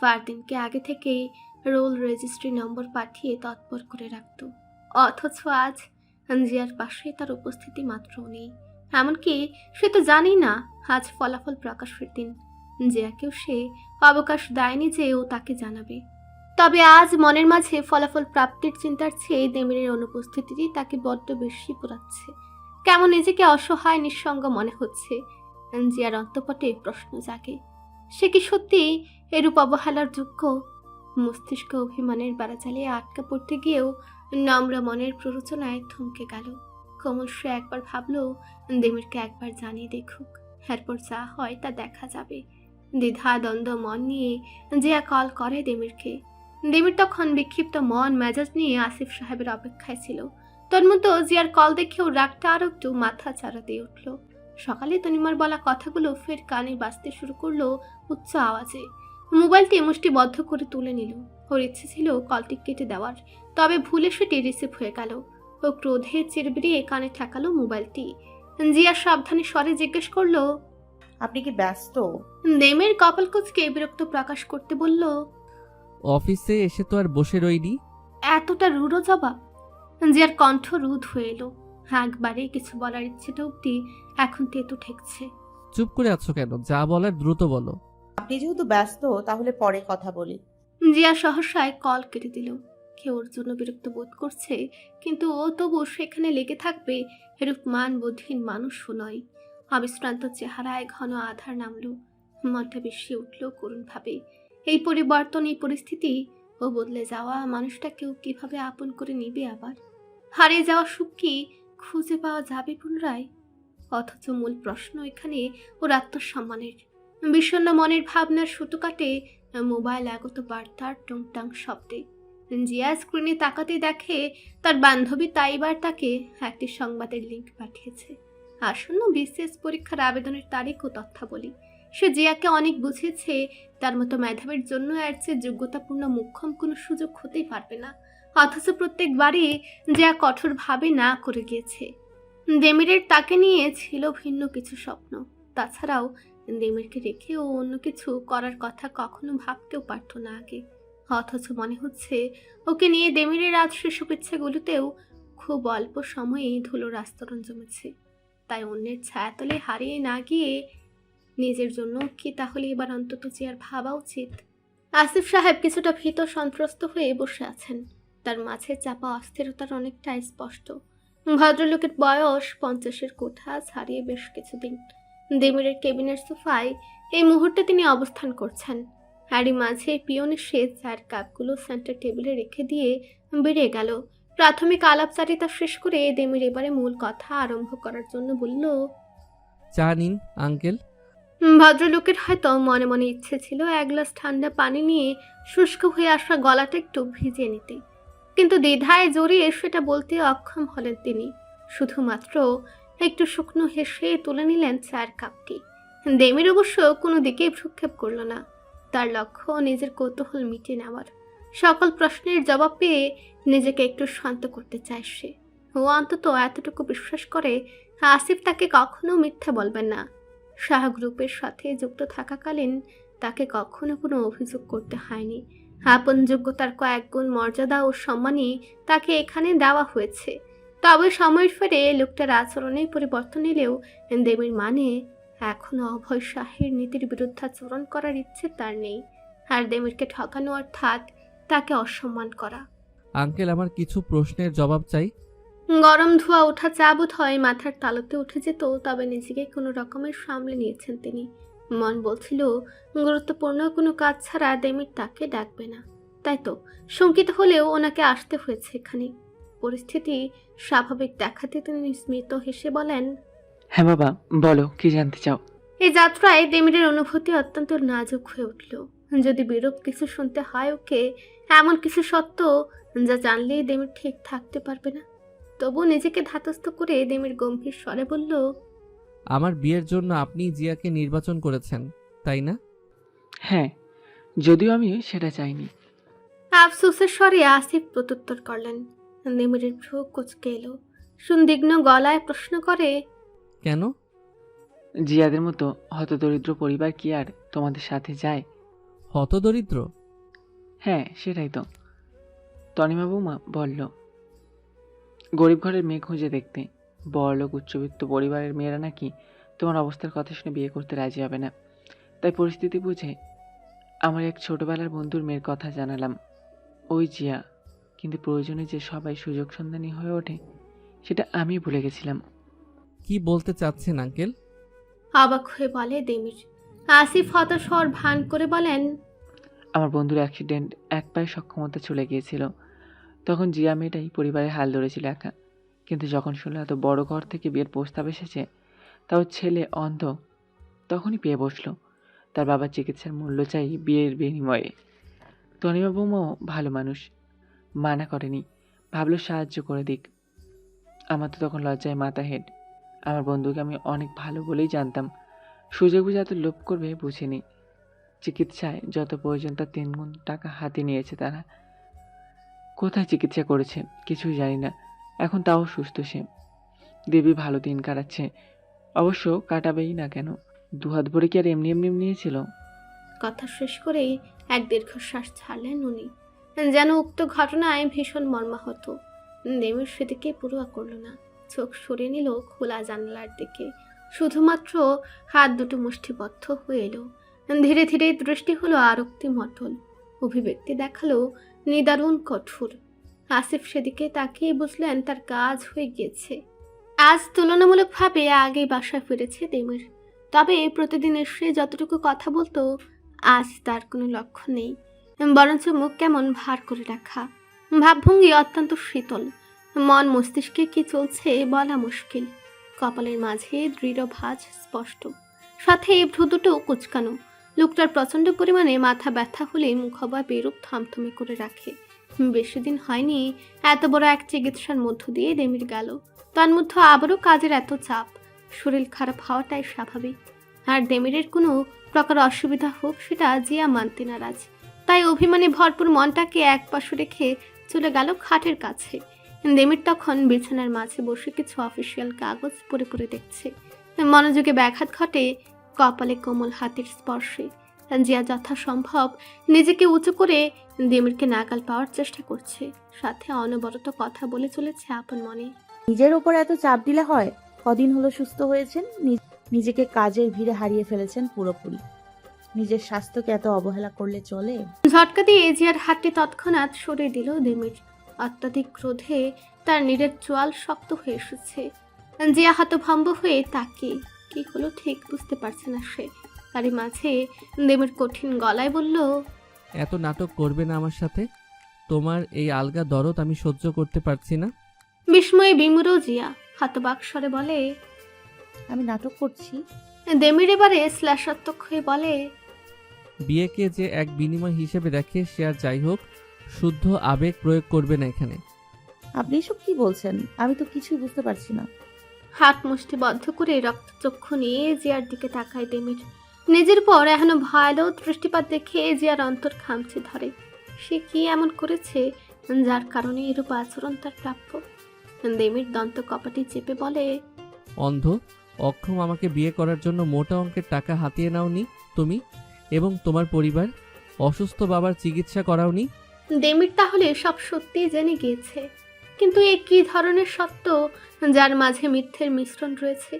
Speaker 3: ফারদিনকে আগে থেকেই রোল রেজিস্ট্রি নম্বর পাঠিয়ে তৎপর করে রাখত। অথচ আজ জিয়ার পাশে তার উপস্থিতি মাত্রও নেই। এমনকি সে তো জানেই না আজ ফলাফল প্রকাশের দিন। জিয়াকেও সে অবকাশ দেয়নি যে ও তাকে জানাবে। তবে আজ মনের মাঝে ফলাফল প্রাপ্তির চিন্তার চেয়ে দেমিরের অনুপস্থিতিটি তাকে বড্ড বেশি পোড়াচ্ছে। কেমন নিজেকে অসহায় নিঃসঙ্গ মনে হচ্ছে। জিয়ার অন্তঃপটে প্রশ্ন জাগে, সে কি সত্যি এরূপ অবহেলার যোগ্য? মস্তিষ্ক অভিমানের বাড়াচালে আটকা পড়তে গিয়েও নম্র মনের প্ররোচনায় থমকে গেল। কোমল সে একবার ভাবল দেমিরকে একবার জানিয়ে দেখুক, এরপর যা হয় তা দেখা যাবে। দ্বিধা দ্বন্দ্ব মন নিয়ে জিয়া কল করে দেমিরকে। দেমির তখন বিক্ষিপ্ত মন মেজাজ নিয়ে আসিফ সাহেবের অপেক্ষায় ছিল। তন্মতো জিয়ার কল দেখেও রাগটা আরো একটু মাথা চাড়া দিয়ে উঠল। সকালে তনিমার বলা কথাগুলো ফের কানে বাজতে শুরু করলো উচ্চ আওয়াজে। মোবাইলটি মুষ্টিবদ্ধ করে তুলে নিল। ওর ইচ্ছে ছিল কলটি কেটে দেওয়ার, তবে ভুলে সেটি রিসিভ হয়ে গেল। ও ক্রোধে চিরবিড়িয়ে কানে ঠেকালো মোবাইলটি। জিয়া সাবধানে স্বরে জিজ্ঞেস করলো,
Speaker 4: আপনি কি ব্যস্ত?
Speaker 3: দেমের কপাল কুঁচকে বিরক্ত প্রকাশ করতে বলল,
Speaker 6: অফিসে এসে তো আর বসে রইনি।
Speaker 3: এতটা রূঢ় জবাব! জিয়ার কণ্ঠ রুদ্ধ হয়ে এলো। একবারে কিছু বলার ইচ্ছেটা অব্দি এখন তেতো ঠেকছে।
Speaker 6: চুপ করে আছো কেন? যা বলার দ্রুত বলো।
Speaker 4: আপনি যেহেতু ব্যস্ত তাহলে পরে কথা বলি।
Speaker 3: জিয়া সহসায় কল কেটে দিল। কেউ ওর জন্য বিরক্ত বোধ করছে, কিন্তু ও তবু সেখানে লেগে থাকবে এরূপ মানবোধহীন মানুষও নয়। অবিশ্রান্ত চেহারায় ঘন আধার নামলো। মনটা বেশি উঠল করুণভাবে। এই পরিবর্তন, এই পরিস্থিতি, ও বদলে যাওয়া মানুষটাকেও কিভাবে আপন করে নিবে আবার? হারিয়ে যাওয়া সুখ কি খুঁজে পাওয়া যাবে পুনরায়? অথচ মূল প্রশ্ন এখানে ওর আত্মসম্মানের। বিষণ্ণ মনের ভাবনার সুতো কাটে মোবাইল আগত বার্তার টুংটাং শব্দে। জিয়া স্ক্রিনে তাকাতে দেখে তার বান্ধবী তাইবার তাকে একটি সংবাদের লিঙ্ক পাঠিয়েছে। আসন্ন বিসিএস পরীক্ষার আবেদনের তারিখ ও তথ্যাবলী। সে জিয়াকে অনেক বুঝিয়েছে তার মতো মেধাবীর জন্য এর চেয়ে যোগ্যতাপূর্ণ মোক্ষম কোনো সুযোগ হতেই পারবে না। অথচ প্রত্যেকবারই জিয়া কঠোরভাবে না করে গিয়েছে। দেমিরের তাকে নিয়ে ছিল ভিন্ন কিছু স্বপ্ন। তাছাড়াও দেমিরকে রেখে ও অন্য কিছু করার কথা কখনো ভাবতেও পারত না আগে। অথচ মনে হচ্ছে ওকে নিয়ে দেমিরের আজ সে শুভেচ্ছাগুলোতেও খুব অল্প সময়েই ধুলোর আস্তরণ জমেছে। তাই অন্যের ছায়াতলে হারিয়ে না গিয়ে নিজের জন্য কি তাহলে এবার অন্তত জিয়ার ভাবা উচিত? আসিফ সাহেব কিছুটা ভীত সন্ত্রস্ত হয়ে বসে আছেন। তার মাঝে চাপা অস্থিরতার অনেকটা স্পষ্ট। ভদ্রলোকের বয়স 50-এর কোঠা ছাড়িয়ে বেশ কিছুদিন। দেমিরের কেবিনের সোফায় এই মুহূর্তে তিনি অবস্থান করছেন। এরই মাঝে পিয়ন এসে চায়ের কাপগুলো সেন্টার টেবিলে রেখে দিয়ে বেরিয়ে গেল। প্রাথমিক আলাপচারিতা শেষ করে দেমির এবারে মূল কথা আরম্ভ করার জন্য বলল,
Speaker 6: চা নিন আঙ্কেল।
Speaker 3: ভদ্রলোকের হয়তো মনে মনে ইচ্ছে ছিল এক গ্লাস ঠান্ডা পানি নিয়ে শুষ্ক হয়ে আসা গলাটা একটু ভিজিয়ে নিতে, কিন্তু দ্বিধায় জড়িয়ে সেটা বলতে অক্ষম হলেন তিনি। শুধুমাত্র একটু শুকনো হেসে তুলে নিলেন চায়ের কাপটি। দেমির অবশ্য কোনো দিকেই ভ্রুক্ষেপ করল না। তার লক্ষ্য নিজের কৌতূহল মিটিয়ে নেওয়ার। সকল প্রশ্নের জবাব পেয়ে নিজেকে একটু শান্ত করতে চায় সে। ও অন্তত এতটুকু বিশ্বাস করে আসিফ তাকে কখনো মিথ্যা বলবেন না। শাহ গ্রুপের সাথে যুক্ত থাকাকালীন তাকে কখনো কোনো অভিযোগ করতে হয়নি। আপন যোগ্যতার কয়েক গুণ মর্যাদা ও সম্মানই তাকে এখানে দেওয়া হয়েছে। তবে সময়ের ফেরে লোকটার আচরণে পরিবর্তন এলেও দেবীর মানে এখনো অভয় শাহের নীতির বিরুদ্ধাচরণ করার ইচ্ছে তার নেই। আর দেবীরকে ঠকানো অর্থাৎ তাকে অসম্মান করা।
Speaker 6: আঙ্কেল, আমার কিছু প্রশ্নের জবাব চাই।
Speaker 3: গরম ধোয়া ওঠা চা বোধ হয় মাথার তালুতে উঠে যেত, তবে নিজেকে কোনো রকমের সামলে নিয়েছেন তিনি। মন বলছিল গুরুত্বপূর্ণ কোনো কাজ ছাড়া দেমির তাকে ডাকবে না। তাই তো শঙ্কিত হলেও ওনাকে আসতে হয়েছে এখানে। পরিস্থিতি স্বাভাবিক দেখাতে তিনি স্মিত হেসে বলেন,
Speaker 8: হ্যাঁ বাবা, বলো কি জানতে চাও?
Speaker 3: এই যাত্রায় দেমিরের অনুভূতি অত্যন্ত নাজুক হয়ে উঠল। যদি বিরূপ কিছু শুনতে হয় ওকে, এমন কিছু সত্য যা জানলেই দেমির ঠিক থাকতে পারবে না। তবু নিজেকে ধাতস্থ করে দেমির গম্ভীর স্বরে বলল,
Speaker 6: আমার বিয়ের জন্য আপনি জিয়াকে নির্বাচন করেছেন, তাই না?
Speaker 8: হ্যাঁ, যদিও আমি সেটা চাইনি।
Speaker 3: আফসোসের স্বরে আসিফ প্রত্যুত্তর করলেন। দেমিরের ভ্রু কুঁচকে এলো। সুন্দিগ্ন গলায় প্রশ্ন করে,
Speaker 6: কেন?
Speaker 8: জিয়াদের মতো হতদরিদ্র পরিবার কি আর তোমাদের সাথে যায়?
Speaker 6: হতদরিদ্র?
Speaker 8: হ্যাঁ, সেটাই তো। তনিমা বৌমা বলল, গরিব ঘরের মেয়ে খুঁজে দেখতে। বড়লোক উচ্চবিত্ত পরিবারের মেয়েরা নাকি তোমার অবস্থার কথা শুনে বিয়ে করতে রাজি হবে না। তাই পরিস্থিতি বুঝে আমার এক ছোটবেলার বন্ধুর মেয়ের কথা জানালাম, ওই জিয়া। কিন্তু প্রয়োজনে যে সবাই সুযোগ সন্ধানী হয়ে ওঠে সেটা আমি ভুলে গেছিলাম।
Speaker 6: কি বলতে চাচ্ছেন আঙ্কেল?
Speaker 3: অবাক হয়ে বলে দেমির। আসিফ হতাশর ভান করে বলেন,
Speaker 8: আমার বন্ধুর অ্যাক্সিডেন্ট, এক পায়ে সক্ষমতা চলে গিয়েছিল। তখন জিয়া মেয়েটাই পরিবারের হাল ধরেছিল একা। কিন্তু যখন শুনলো এত বড় ঘর থেকে বিয়ের প্রস্তাব এসেছে, তাও ছেলে অন্ধ, তখনই পেয়ে বসলো। তার বাবার চিকিৎসার মূল্য চাই বিয়ের বিনিময়ে। তনিমা বৌমাও ভালো মানুষ, মানা করেনি, ভাবলো সাহায্য করে দিক। আমার তো তখন লজ্জায় মাথা হেড। আমার বন্ধুকে আমি অনেক ভালো বলেই জানতাম। সুযোগ বুঝে এত লোভ করবে বুঝিনি। চিকিৎসায় যত প্রয়োজন তার 3 গুণ টাকা হাতে নিয়েছে তারা। কোথায় চিকিৎসা করেছে কিছুই জানি না। এখন তাও সুস্থ সে। দেবী ভালো দিন কাটাচ্ছে। অবশ্য কাটাবেই না কেন, দুহাত ভরে কি আর এমনি এমনি নিয়েছিল?
Speaker 3: কথা শেষ করে এক দীর্ঘশ্বাস ছাড়লেন উনি, যেন উক্ত ঘটনায় ভীষণ মর্মাহত। দেবীর সেদিকে পড়ুয়া করল না, চোখ সরিয়ে নিল খোলা জানালার দিকে। শুধুমাত্র হাত দুটো মুষ্টিবদ্ধ হয়ে এলো। ধীরে ধীরে দৃষ্টি হলো আরক্তি মটল, অভিব্যক্তি দেখালো নিদারুণ কঠোর। আসিফ সেদিকে তাকিয়ে বুঝলেন তার কাজ হয়ে গিয়েছে। আজ তুলনামূলকভাবে আগেই বাসায় ফিরেছে দেমির। তবে প্রতিদিন এসে যতটুকু কথা বলতো আজ তার কোনো লক্ষ্য নেই, বরঞ্চ মুখ কেমন ভার করে রাখা, ভাবভঙ্গি অত্যন্ত শীতল। মন মস্তিষ্কে কি চলছে বলা মুশকিল। কপালের মাঝে দৃঢ় ভাঁজ স্পষ্ট, সাথে ভ্রু দুটো কুচকানো। লোকটার প্রচণ্ড পরিমাণে মাথা ব্যথা হলে মুখবা বেরূপ থমথমে করে রাখে। বেশি দিন হয়নি এত বড় এক চিকিৎসার মধ্য দিয়ে দেমির গেল, তার মধ্যে আবারও কাজের এত চাপ। শরীর খারাপ হওয়াটাই স্বাভাবিক, আর দেমিরের কোনো প্রকার অসুবিধা হোক সেটা জিয়া মানতে নারাজ। তাই অভিমানে ভরপুর মনটাকে এক পাশে রেখে চলে গেল খাটের কাছে। দেমির তখন বিছানার মাঝে বসে কিছু অফিসিয়াল কাগজ পড়ে পড়ে দেখছে। মনোযোগে ব্যাঘাত ঘটে কপালে কোমল হাতের স্পর্শে। জিয়া যথাসম্ভব নিজেকে উঁচু করে দেমিরকে নাগাল পাওয়ার চেষ্টা করছে, সাথে অনবরত কথা বলে চলেছে আপন মনে।
Speaker 4: নিজের ওপর এত চাপ দিলে হয়? কদিন হলো সুস্থ হয়েছেন, নিজেকে কাজের ভিড়ে হারিয়ে ফেলেছেন পুরোপুরি। নিজের স্বাস্থ্যকে এত অবহেলা করলে চলে?
Speaker 3: ঝটকা দিয়ে জিয়ার হাতটি তৎক্ষণাৎ সরিয়ে দিল দেমির। অত্যাধিক ক্রোধে তার নীড়ের চোয়াল শক্ত হয়ে এসেছে। জিয়া হতভম্ব হয়ে তাকিয়ে কি হলো ঠিক বুঝতে পারছে না সে। তারই মাঝে দেমির কঠিন গলায় বলল,
Speaker 6: এত নাটক করবে না আমার সাথে। তোমার এই আলগা দরদ আমি সহ্য করতে পারছি না।
Speaker 3: বিস্ময়ে বিমূঢ় জিয়া হতবাক স্বরে বলে,
Speaker 4: আমি নাটক করছি?
Speaker 3: দেমির এবারে শ্লেষাত্মক হয়ে বলে,
Speaker 6: বিয়েকে যে এক বিনিময় হিসেবে দেখে সে আর যাই হোক, শুদ্ধ আবেগ প্রয়োগ করবে না এখানে।
Speaker 4: আপনি এসব কি বলছেন? আমি তো কিছুই বুঝতে পারছি না।
Speaker 3: হাত মুষ্টি বদ্ধ করে রক্তচক্ষু নিয়ে জিয়ার দিকে তাকায় দেমির। নিজের পর এখনো ভয়ালো দৃষ্টিপাত দেখে জিয়ার অন্তর খামচে ধরে। সে কি এমন করেছে যার কারণে এরূপ আচরণ তার প্রাপ্য? দেমির দন্ত কপাটি চেপে বলে,
Speaker 6: অন্ধ অক্ষম আমাকে বিয়ে করার জন্য মোটা অঙ্কের টাকা হাতিয়ে নাওনি তুমি এবং তোমার পরিবার? অসুস্থ বাবার চিকিৎসা করাওনি?
Speaker 3: দেমির তাহলে সব সত্যি জেনে গিয়েছে, কিন্তু এ কি ধরনের সত্য যার মাঝে মিথ্যের মিশ্রণ রয়েছে?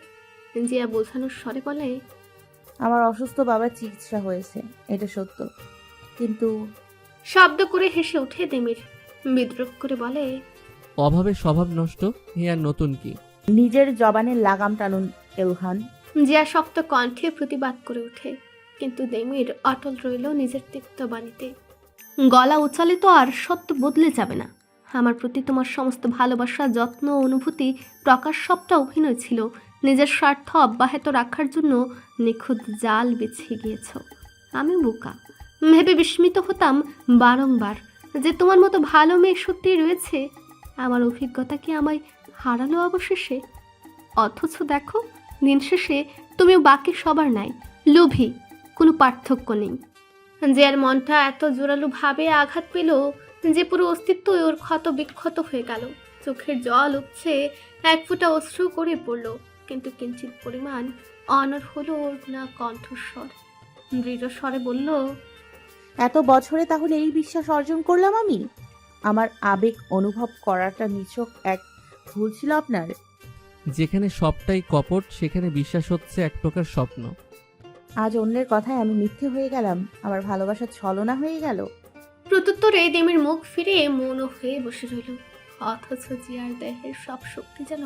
Speaker 3: জিয়া বোঝানোর স্বরে বলে,
Speaker 4: আমার অসুস্থ বাবার চিকিৎসা হয়েছে, এটা সত্য, কিন্তু
Speaker 3: শব্দ করে হেসে ওঠে দেমির। বিদ্রুপ করে বলে,
Speaker 6: অভাবে স্বভাব নষ্ট, হে আর নতুন কি?
Speaker 4: নিজের জবানের লাগাম টানুন এলহান।
Speaker 3: জিয়া শক্ত কণ্ঠে প্রতিবাদ করে ওঠে, কিন্তু দেমির অটল রইল নিজের তিক্ত বাণীতে। গলা উচালে তো আর সত্য বদলে যাবে না। আমার প্রতি তোমার সমস্ত ভালোবাসা, যত্ন ও অনুভূতি প্রকাশ সবটা অভিনয় ছিল। নিজের স্বার্থ অব্যাহত রাখার জন্য নিখুঁত জাল বিছিয়ে গিয়েছ। আমি বোকা ভেবে বিস্মিত হতাম বারংবার যে তোমার মতো ভালো মেয়ে সত্যিই রয়েছে। আমার অভিজ্ঞতা কি আমায় হারালো অবশেষে? অথচ দেখো, দিন শেষে তুমিও বাকি সবার নাই লোভী, কোনো পার্থক্য নেই। জিয়ার মনটা এত জোরালো ভাবে আঘাত পেল যে পুরো অস্তিত্ব ওর ক্ষত বিক্ষত হয়ে গেল। চোখের জল উঠছে, এক ফোঁটা অশ্রু করে পড়ল, কিন্তু কিঞ্চিত পরিমাণ অনড় হলো ওর না কণ্ঠস্বর। দৃঢ় স্বরে বলল,
Speaker 4: এত বছরে তাহলে এই বিশ্বাস অর্জন করলাম আমি? আমার আবেগ অনুভব করাটা নিছক এক ভুল ছিল আপনার?
Speaker 6: যেখানে সবটাই কপট সেখানে বিশ্বাস হচ্ছে এক প্রকার স্বপ্ন।
Speaker 4: আজ অন্যের কথায় আমি মিথ্যে হয়ে গেলাম, আমার ভালোবাসা ছলনা হয়ে গেল।
Speaker 3: প্রত্যুত্তরে দেমির মুখ ফিরে মৌন হয়ে বসে রইল। অথচ জিয়ার দেহের সব শক্তি যেন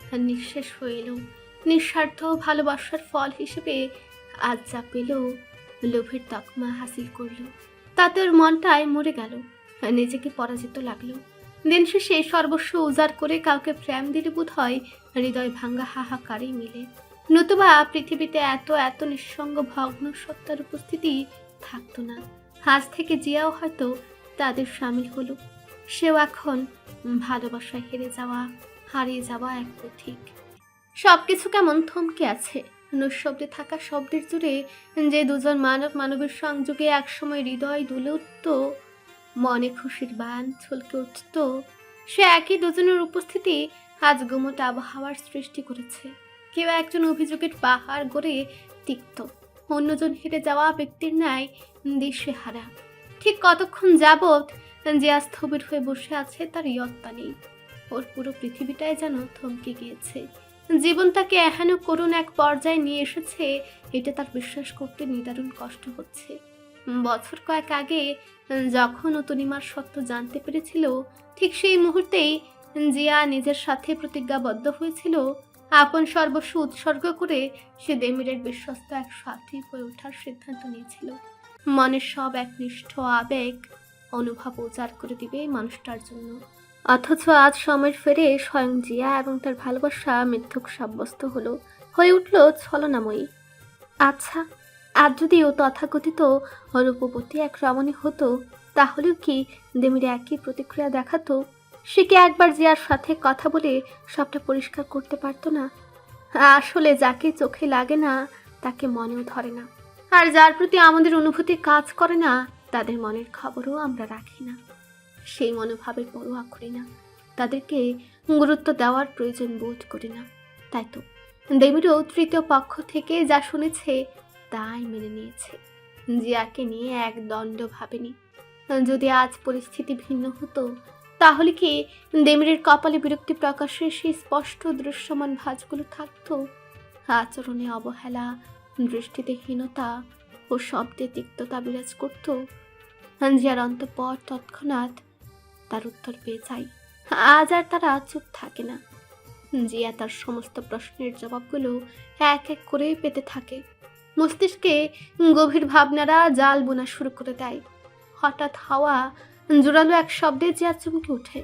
Speaker 3: তার নিঃশেষ হয়ে এলো। নিঃস্বার্থ ভালোবাসার ফল হিসেবে আজ যা পেল, লোভের তকমা হাসিল করল, তাতে ওর মনটায় মরে গেল, নিজেকে পরাজিত লাগলো। দিন শেষে সর্বস্ব উজাড় করে কাউকে প্রেম দিলে বোধ হয় হৃদয় ভাঙ্গা হাহাকারে মিলে। নতুবা পৃথিবীতে এত এত নিঃসঙ্গ ভগ্ন সত্তার উপস্থিতি থাকতো না। আজ থেকে জিয়াও হয়তো তাদের সামিল হলো। সেও এখন ভালোবাসায় হারিয়ে যাওয়া এক পথিক। সবকিছু কেমন থমকে আছে। নিঃশব্দে থাকা শব্দের জুড়ে যে দুজন মানবের সংযোগে একসময় হৃদয় দুলে উঠত, মনে খুশির বান ছলকে উঠত, সে একই দুজনের উপস্থিতি আজ গুমোট আবহাওয়ার সৃষ্টি করেছে। কেউ একজন অভিযোগের পাহাড় গড়ে তিক্ত, অন্যজন হেরে যাওয়া ব্যক্তির ন্যায় দিশেহারা। ঠিক কতক্ষণ যাবৎ যে আজ স্থবির হয়ে বসে আছে তার ইয়ত্তা নেই। ওর পুরো পৃথিবীটাই যেন থমকে গিয়েছে। জীবন তাকে এহেন করুণ এক পর্যায়ে নিয়ে এসেছে, এটা তার বিশ্বাস করতে নিদারুণ কষ্ট হচ্ছে। বছর কয়েক আগে যখন ও তনিমার সত্য জানতে পেরেছিল, ঠিক সেই মুহূর্তেই জিয়া নিজের সাথে প্রতিজ্ঞাবদ্ধ হয়েছিল আপন সর্বস্ব উৎসর্গ করে সে দেমিরের বিশ্বস্ত এক সাথী হয়ে ওঠার সিদ্ধান্ত নিয়েছিল। মনের সব একনিষ্ঠ আবেগ অনুভব উজাড় করে দিবে মানুষটার জন্য। অথচ আজ সময়ের ফেরে স্বয়ং জিয়া এবং তার ভালোবাসা মিথ্যুক সাব্যস্ত হলো, হয়ে উঠল ছলনাময়ী। আচ্ছা, আজ যদি ও তথাকথিত রূপবতী এক রমণী হতো, তাহলেও কি দেমিরে একই প্রতিক্রিয়া দেখাতো? সে কি একবার জিয়ার সাথে কথা বলে সবটা পরিষ্কার করতে পারতো না? আসলে যাকে চোখে লাগে না তাকে মনেও ধরে না, আর যার প্রতি আমাদের অনুভূতি কাজ করে না তাদের মনের খবরও আমরা রাখি না। সেই মনোভাবের পরোয়া করি না, তাদেরকে গুরুত্ব দেওয়ার প্রয়োজন বোধ করি না। তাই তো দেমিরও তৃতীয় পক্ষ থেকে যা শুনেছে তাই মেনে নিয়েছে। জিয়াকে নিয়ে এক দণ্ড ভাবেনি। যদি আজ পরিস্থিতি ভিন্ন হতো, তাহলে কি দেমিরের কপালে বিরক্তি প্রকাশের সেই স্পষ্ট দৃশ্যমান ভাঁজগুলো থাকতো? আচরণে অবহেলা, দৃষ্টিতে হীনতা ও শব্দে তিক্ততা বিরাজ করত? জিয়ার অন্তঃপর তৎক্ষণাৎ তার উত্তর পেয়ে যায়। আজ আর তারা চুপ থাকে না। জিয়া তার সমস্ত প্রশ্নের জবাবগুলো এক এক করে পেতে থাকে। মস্তিষ্কে গভীর ভাবনারা জাল বোনা শুরু করে দেয়। হঠাৎ হাওয়া জোরালো এক শব্দে জিয়া চমকে ওঠে।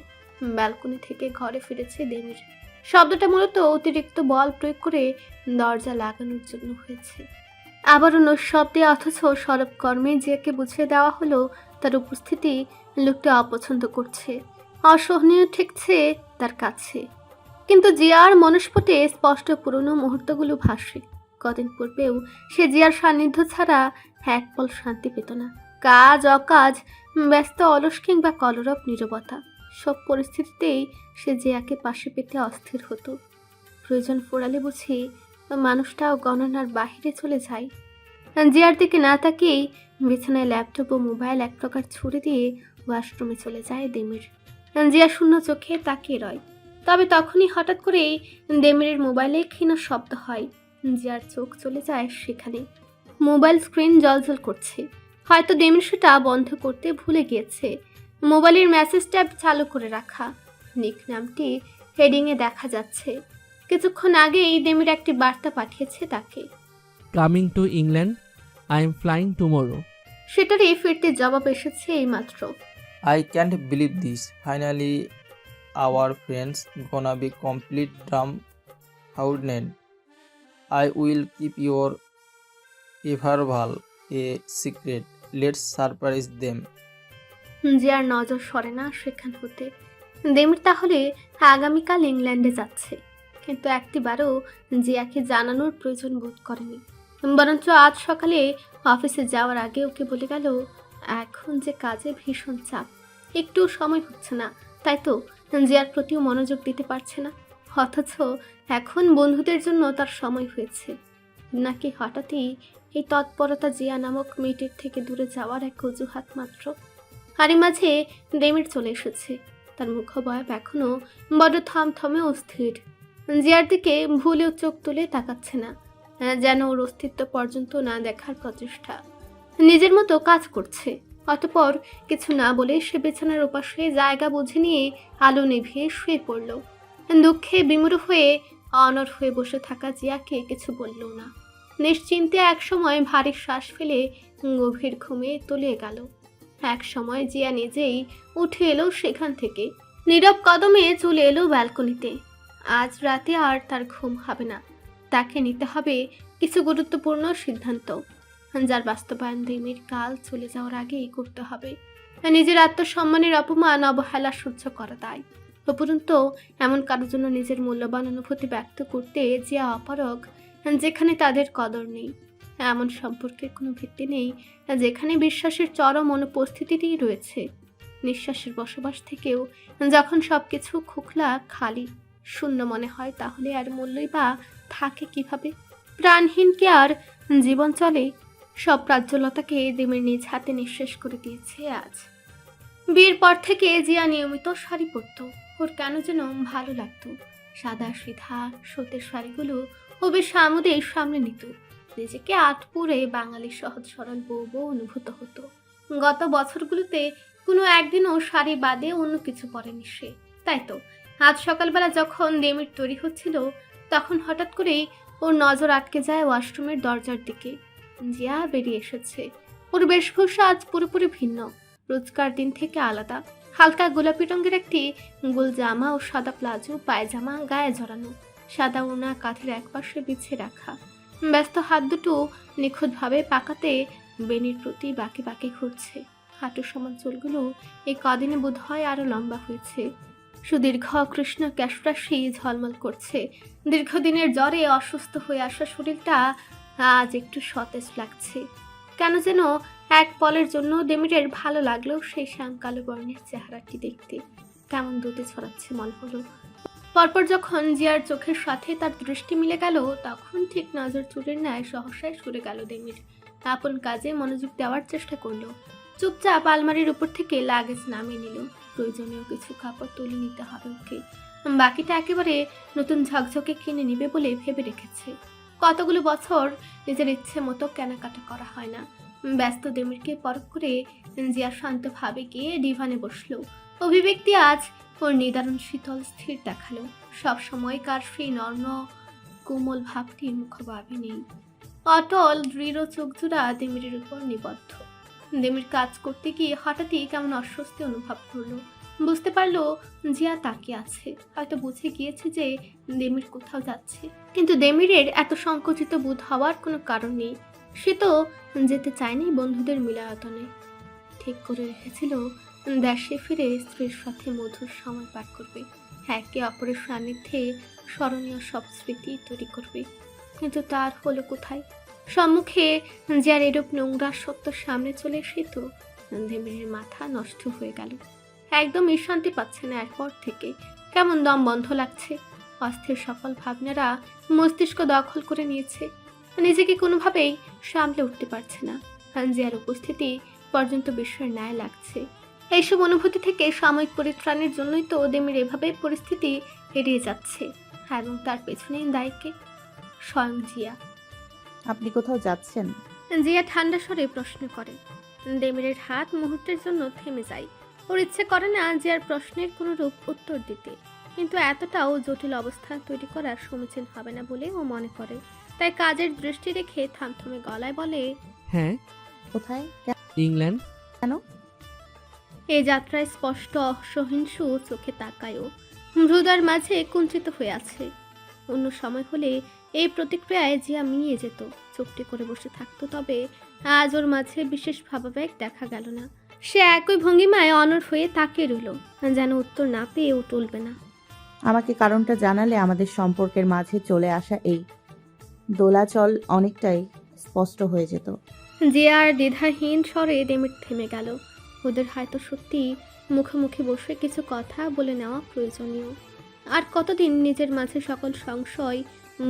Speaker 3: ব্যালকনি থেকে ঘরে ফিরেছে দেমির। শব্দটা মূলত অতিরিক্ত বল প্রয়োগ করে দরজা লাগানোর জন্য হয়েছে। আবারও শব্দে অথচ সরব কর্মে জিয়াকে বুঝিয়ে দেওয়া হলো তার উপস্থিতি লোকটা অপছন্দ করছে, অসহনীয় ঠেকছে তার কাছে। কিন্তু জিয়ার মনস্পটে স্পষ্ট পুরনো মুহূর্তগুলো ভাসে। কদিন পূর্বেও সে জিয়ার সান্নিধ্য ছাড়া এক পল শান্তি পেত না। কাজ অকাজ, ব্যস্ত অলস কিংবা কলরব নীরবতা, সব পরিস্থিতিতেই সে জিয়াকে পাশে পেতে অস্থির হতো। প্রয়োজন পড়ালে বুঝি মানুষটাও গণনার বাহিরে চলে যায়। জিয়ার দিকে না তাকিয়েই বিছানায় ল্যাপটপ ও মোবাইল এক প্রকার ছুড়ে দিয়ে ওয়াশরুমে চলে যায় দেমির। জিয়া শূন্য চোখে তাকিয়ে রয়। তবে তখনই হঠাৎ করে দেমিরের মোবাইলে ক্ষীণ শব্দ হয়। জিয়ার চোখ চলে যায় সেখানে। মোবাইল স্ক্রিন জ্বলজ্বল করছে। হয়তো দেমির সেটা বন্ধ করতে ভুলে গিয়েছে। মোবাইলের মেসেজ ট্যাব চালু করে রাখা। নিক নামটি হেডিংয়ে দেখা যাচ্ছে। কিছুক্ষণ আগেই দেমির একটি বার্তা পাঠিয়েছে তাকে।
Speaker 6: Coming to England, I am flying tomorrow.
Speaker 3: সেটারই ফিরতে জবাব এসেছে এইমাত্র।
Speaker 9: I can't believe this. Finally, our friends gonna be complete dumbfounded. I will keep your Everval a secret. Let's surprise them.
Speaker 3: জিয়ার নজর সরে না সেখান হতে। দেমির তাহলে আগামীকাল ইংল্যান্ডে যাচ্ছে, কিন্তু একটিবারও জিয়াকে জানানোর প্রয়োজন বোধ করেনি। বরঞ্চ আজ সকালে অফিসে যাওয়ার আগে ওকে বলে গেল, এখন যে কাজে ভীষণ চাপ, একটু সময় হচ্ছে না, তাই তো জিয়ার প্রতিও মনোযোগ দিতে পারছে না। অথচ এখন বন্ধুদের জন্য তার সময় হয়েছে। নাকি হঠাৎই এই তৎপরতা জিয়া নামক মেয়েটির থেকে দূরে যাওয়ার এক অজুহাত মাত্র? আরে মাঝে দেমির চলে এসেছে। তার মুখবয়ব এখনো বড় থমথমে অস্থির। জিয়ার দিকে ভুলেও চোখ তুলে তাকাচ্ছে না, যেন ওর অস্তিত্ব পর্যন্ত না দেখার প্রচেষ্টা। নিজের মতো কাজ করছে। অতঃপর কিছু না বলে সে বিছানার ওপাশে জায়গা বুঝে নিয়ে আলো নিভিয়ে শুয়ে পড়ল। দুঃখে বিমূঢ় হয়ে অনড় হয়ে বসে থাকা জিয়াকে কিছু বলল না। নিশ্চিন্তে একসময় ভারী শ্বাস ফেলে গভীর ঘুমে তলিয়ে গেল। এক সময় জিয়া নিজেই উঠে এলো সেখান থেকে। নীরব কদমে চলে এলো ব্যালকনিতে। আজ রাতে আর তার ঘুম হবে না। তাকে নিতে হবে কিছু গুরুত্বপূর্ণ সিদ্ধান্ত, যার বাস্তবায়ন দেমির কাল চলে যাওয়ার আগেই করতে হবে। নিজের আত্মসম্মানের অপমান অবহেলা সহ্য করা দায়। উপরন্তু এমন কারোর জন্য নিজের মূল্যবান অনুভূতি ব্যক্ত করতে জিয়া অপারগ, যেখানে তাদের কদর নেই। এমন সম্পর্কের কোনো ভিত্তি নেই যেখানে বিশ্বাসের চরম অনুপস্থিতিতেই রয়েছে। নিঃশ্বাসের বসবাস থেকেও যখন সবকিছু খোখলা, খালি, শূন্য মনে হয়, তাহলে আর মূল্যই বা থাকে কিভাবে? প্রাণহীন কি আর জীবন চলে? সব প্রাজ্যলতাকে দেমের নিজ হাতে নিঃশেষ করে দিয়েছে আজ। বিয়ের পর থেকে জিয়া নিয়মিত শাড়ি পরত। ওর কেন যেন ভালো লাগতো। সাদা সিধা সুতের শাড়িগুলো ও বেশ আমোদে সামনে নিত। নিজেকে আটপুরে বাঙালির সহজ সরল বউ অনুভূত হতো। গত বছরগুলোতে কোনো একদিনও শাড়ি বাদে অন্য কিছু পরেনি সে। তাই তো আজ সকালবেলা যখন দেমির তৈরি হচ্ছিল, তখন হঠাৎ করেই ওর নজর আটকে যায় ওয়াশরুমের দরজার দিকে। জিয়া বেরিয়ে এসেছে। ওর বেশভূষা আজ পুরোপুরি ভিন্ন, রোজকার দিন থেকে আলাদা। হালকা গোলাপি রঙের একটি গোল জামা ও সাদা প্লাজো পায়জামা গায়ে জড়ানো, সাদা ওড়না কাঁধের একপাশে বিছিয়ে রাখা। ব্যস্ত হাত দুটো নিখুঁতভাবে পাকাতে বেনির প্রতি বাঁকে বাঁকে ঘুরছে। হাঁটুর সমান চুলগুলো এই কদিনে বোধ হয় আরো লম্বা হয়েছে। সুদীর্ঘ কৃষ্ণ ক্যাশরাশি ঝলমল করছে। দীর্ঘদিনের জ্বরে অসুস্থ হয়ে আসা শরীরটা আজ একটু সতেজ লাগছে। কেন যেন এক পলের জন্য দেমিরের ভালো লাগলেও সেই শ্যাম কালো বর্ণের চেহারাটি দেখতে কেমন দুধে ছড়াচ্ছে মনে হলো। পরপর যখন জিয়ার চোখের সাথে তার দৃষ্টি মিলে গেল, তখন ঠিক নজর চুরের ন্যায় সহসায় সরে গেল দেমির। আপন কাজে মনোযোগ দেওয়ার চেষ্টা করলো। চুপচাপ আলমারির উপর থেকে লাগেজ নামিয়ে নিল। প্রয়োজনীয় কিছু কাপড় তুলে নিতে হবে ওকে। বাকিটা একেবারে নতুন ঝকঝকে কিনে নিবে বলে ভেবে রেখেছে। কতগুলো বছর নিজের ইচ্ছে মতো কেনাকাটা করা হয় না। ব্যস্ত দেমিরকে পরখ করে জিয়া শান্তভাবে গিয়ে ডিভানে বসলো। অভিব্যক্তি আজ ওর নিদারুণ শীতল স্থির দেখালো। সব সময়কার সেই নর্ম কোমল ভাবটির মুখভাবে নেই। অটল দৃঢ় চোখজোড়া দেমিরের উপর নিবদ্ধ। দেমির কাজ করতে গিয়ে হঠাৎই কেমন অস্বস্তি অনুভব করলো। বুঝতে পারলো জিয়া তাকিয়ে আছে। হয়তো বুঝে গিয়েছে যে দেমির কোথাও যাচ্ছে, কিন্তু দেমিরের এত সংকুচিত বোধ হওয়ার কোনো কারণ নেই। সে তো যেতে চায়নি বন্ধুদের মিলনায়তনে। ঠিক করে রেখেছিল দেশে ফিরে স্ত্রীর সাথে মধুর সময় পার করবে, একে অপরের সান্নিধ্যে স্মরণীয় সব স্মৃতি তৈরি করবে। কিন্তু তার হলো কোথায়? সম্মুখে যার এরূপ নোংরা সত্য সামনে চলে এসে তো দেমিরের মাথা নষ্ট হয়ে গেল। একদমই শান্তি পাচ্ছে না এরপর থেকে। কেমন দম বন্ধ লাগছে। অস্থির সকল ভাবনারা মস্তিষ্ক দখল করে নিয়েছে। নিজেকে কোনোভাবেই সামলে উঠতে পারছে না। জিয়ার উপস্থিতি পর্যন্ত বিস্ময়ের ন্যায় লাগছে। এইসব অনুভূতি থেকে সাময়িক পরিত্রাণের জন্যই তো দেমির এভাবে পরিস্থিতি এড়িয়ে যাচ্ছে। এবং তার পেছনেই দায়ীকে স্বয়ং জিয়া।
Speaker 4: আপনি কোথাও যাচ্ছেন?
Speaker 3: জিয়া ঠান্ডা স্বরে প্রশ্ন করে। দেমিরের হাত মুহূর্তের জন্য থেমে যায়। ওর ইচ্ছে করে না জিয়ার প্রশ্নের কোনো রূপ উত্তর দিতে, কিন্তু এতটাও জটিল অবস্থা তৈরি করা সমীচীন হবে না বলে ও মনে করে। তাই কাজের দৃষ্টি রেখে থামথমে গলায় বলে,
Speaker 6: হ্যাঁ।
Speaker 4: কোথায়?
Speaker 6: ইংল্যান্ড।
Speaker 4: কেন?
Speaker 3: এই যাত্রায় স্পষ্ট অসহিংসু চোখে তাকায়ও, মৃদার মাঝে কুঞ্চিত হয়ে আছে। অন্য সময় হলে এই প্রতিক্রিয়ায় জিয়া মিলিয়ে যেত, চুপটি করে বসে থাকতো। তবে আজ ওর মাঝে বিশেষ ভাবাবেগ দেখা গেল না। সে একই ভঙ্গিমায় অনড় হয়ে তাকিয়ে রইল, যেন উত্তর না পেয়ে ও টলবে না।
Speaker 4: আমাকে কারণটা জানালে আমাদের সম্পর্কের মাঝে চলে আসা এই দোলাচল অনেকটাই স্পষ্ট হয়ে যেত।
Speaker 3: জিয়ার দ্বিধাহীন স্বরে দেমির থেমে গেল। ওদের হয়তো সত্যি মুখোমুখি বসে কিছু কথা বলে নেওয়া প্রয়োজনীয়। আর কতদিন নিজের মাঝে সকল সংশয়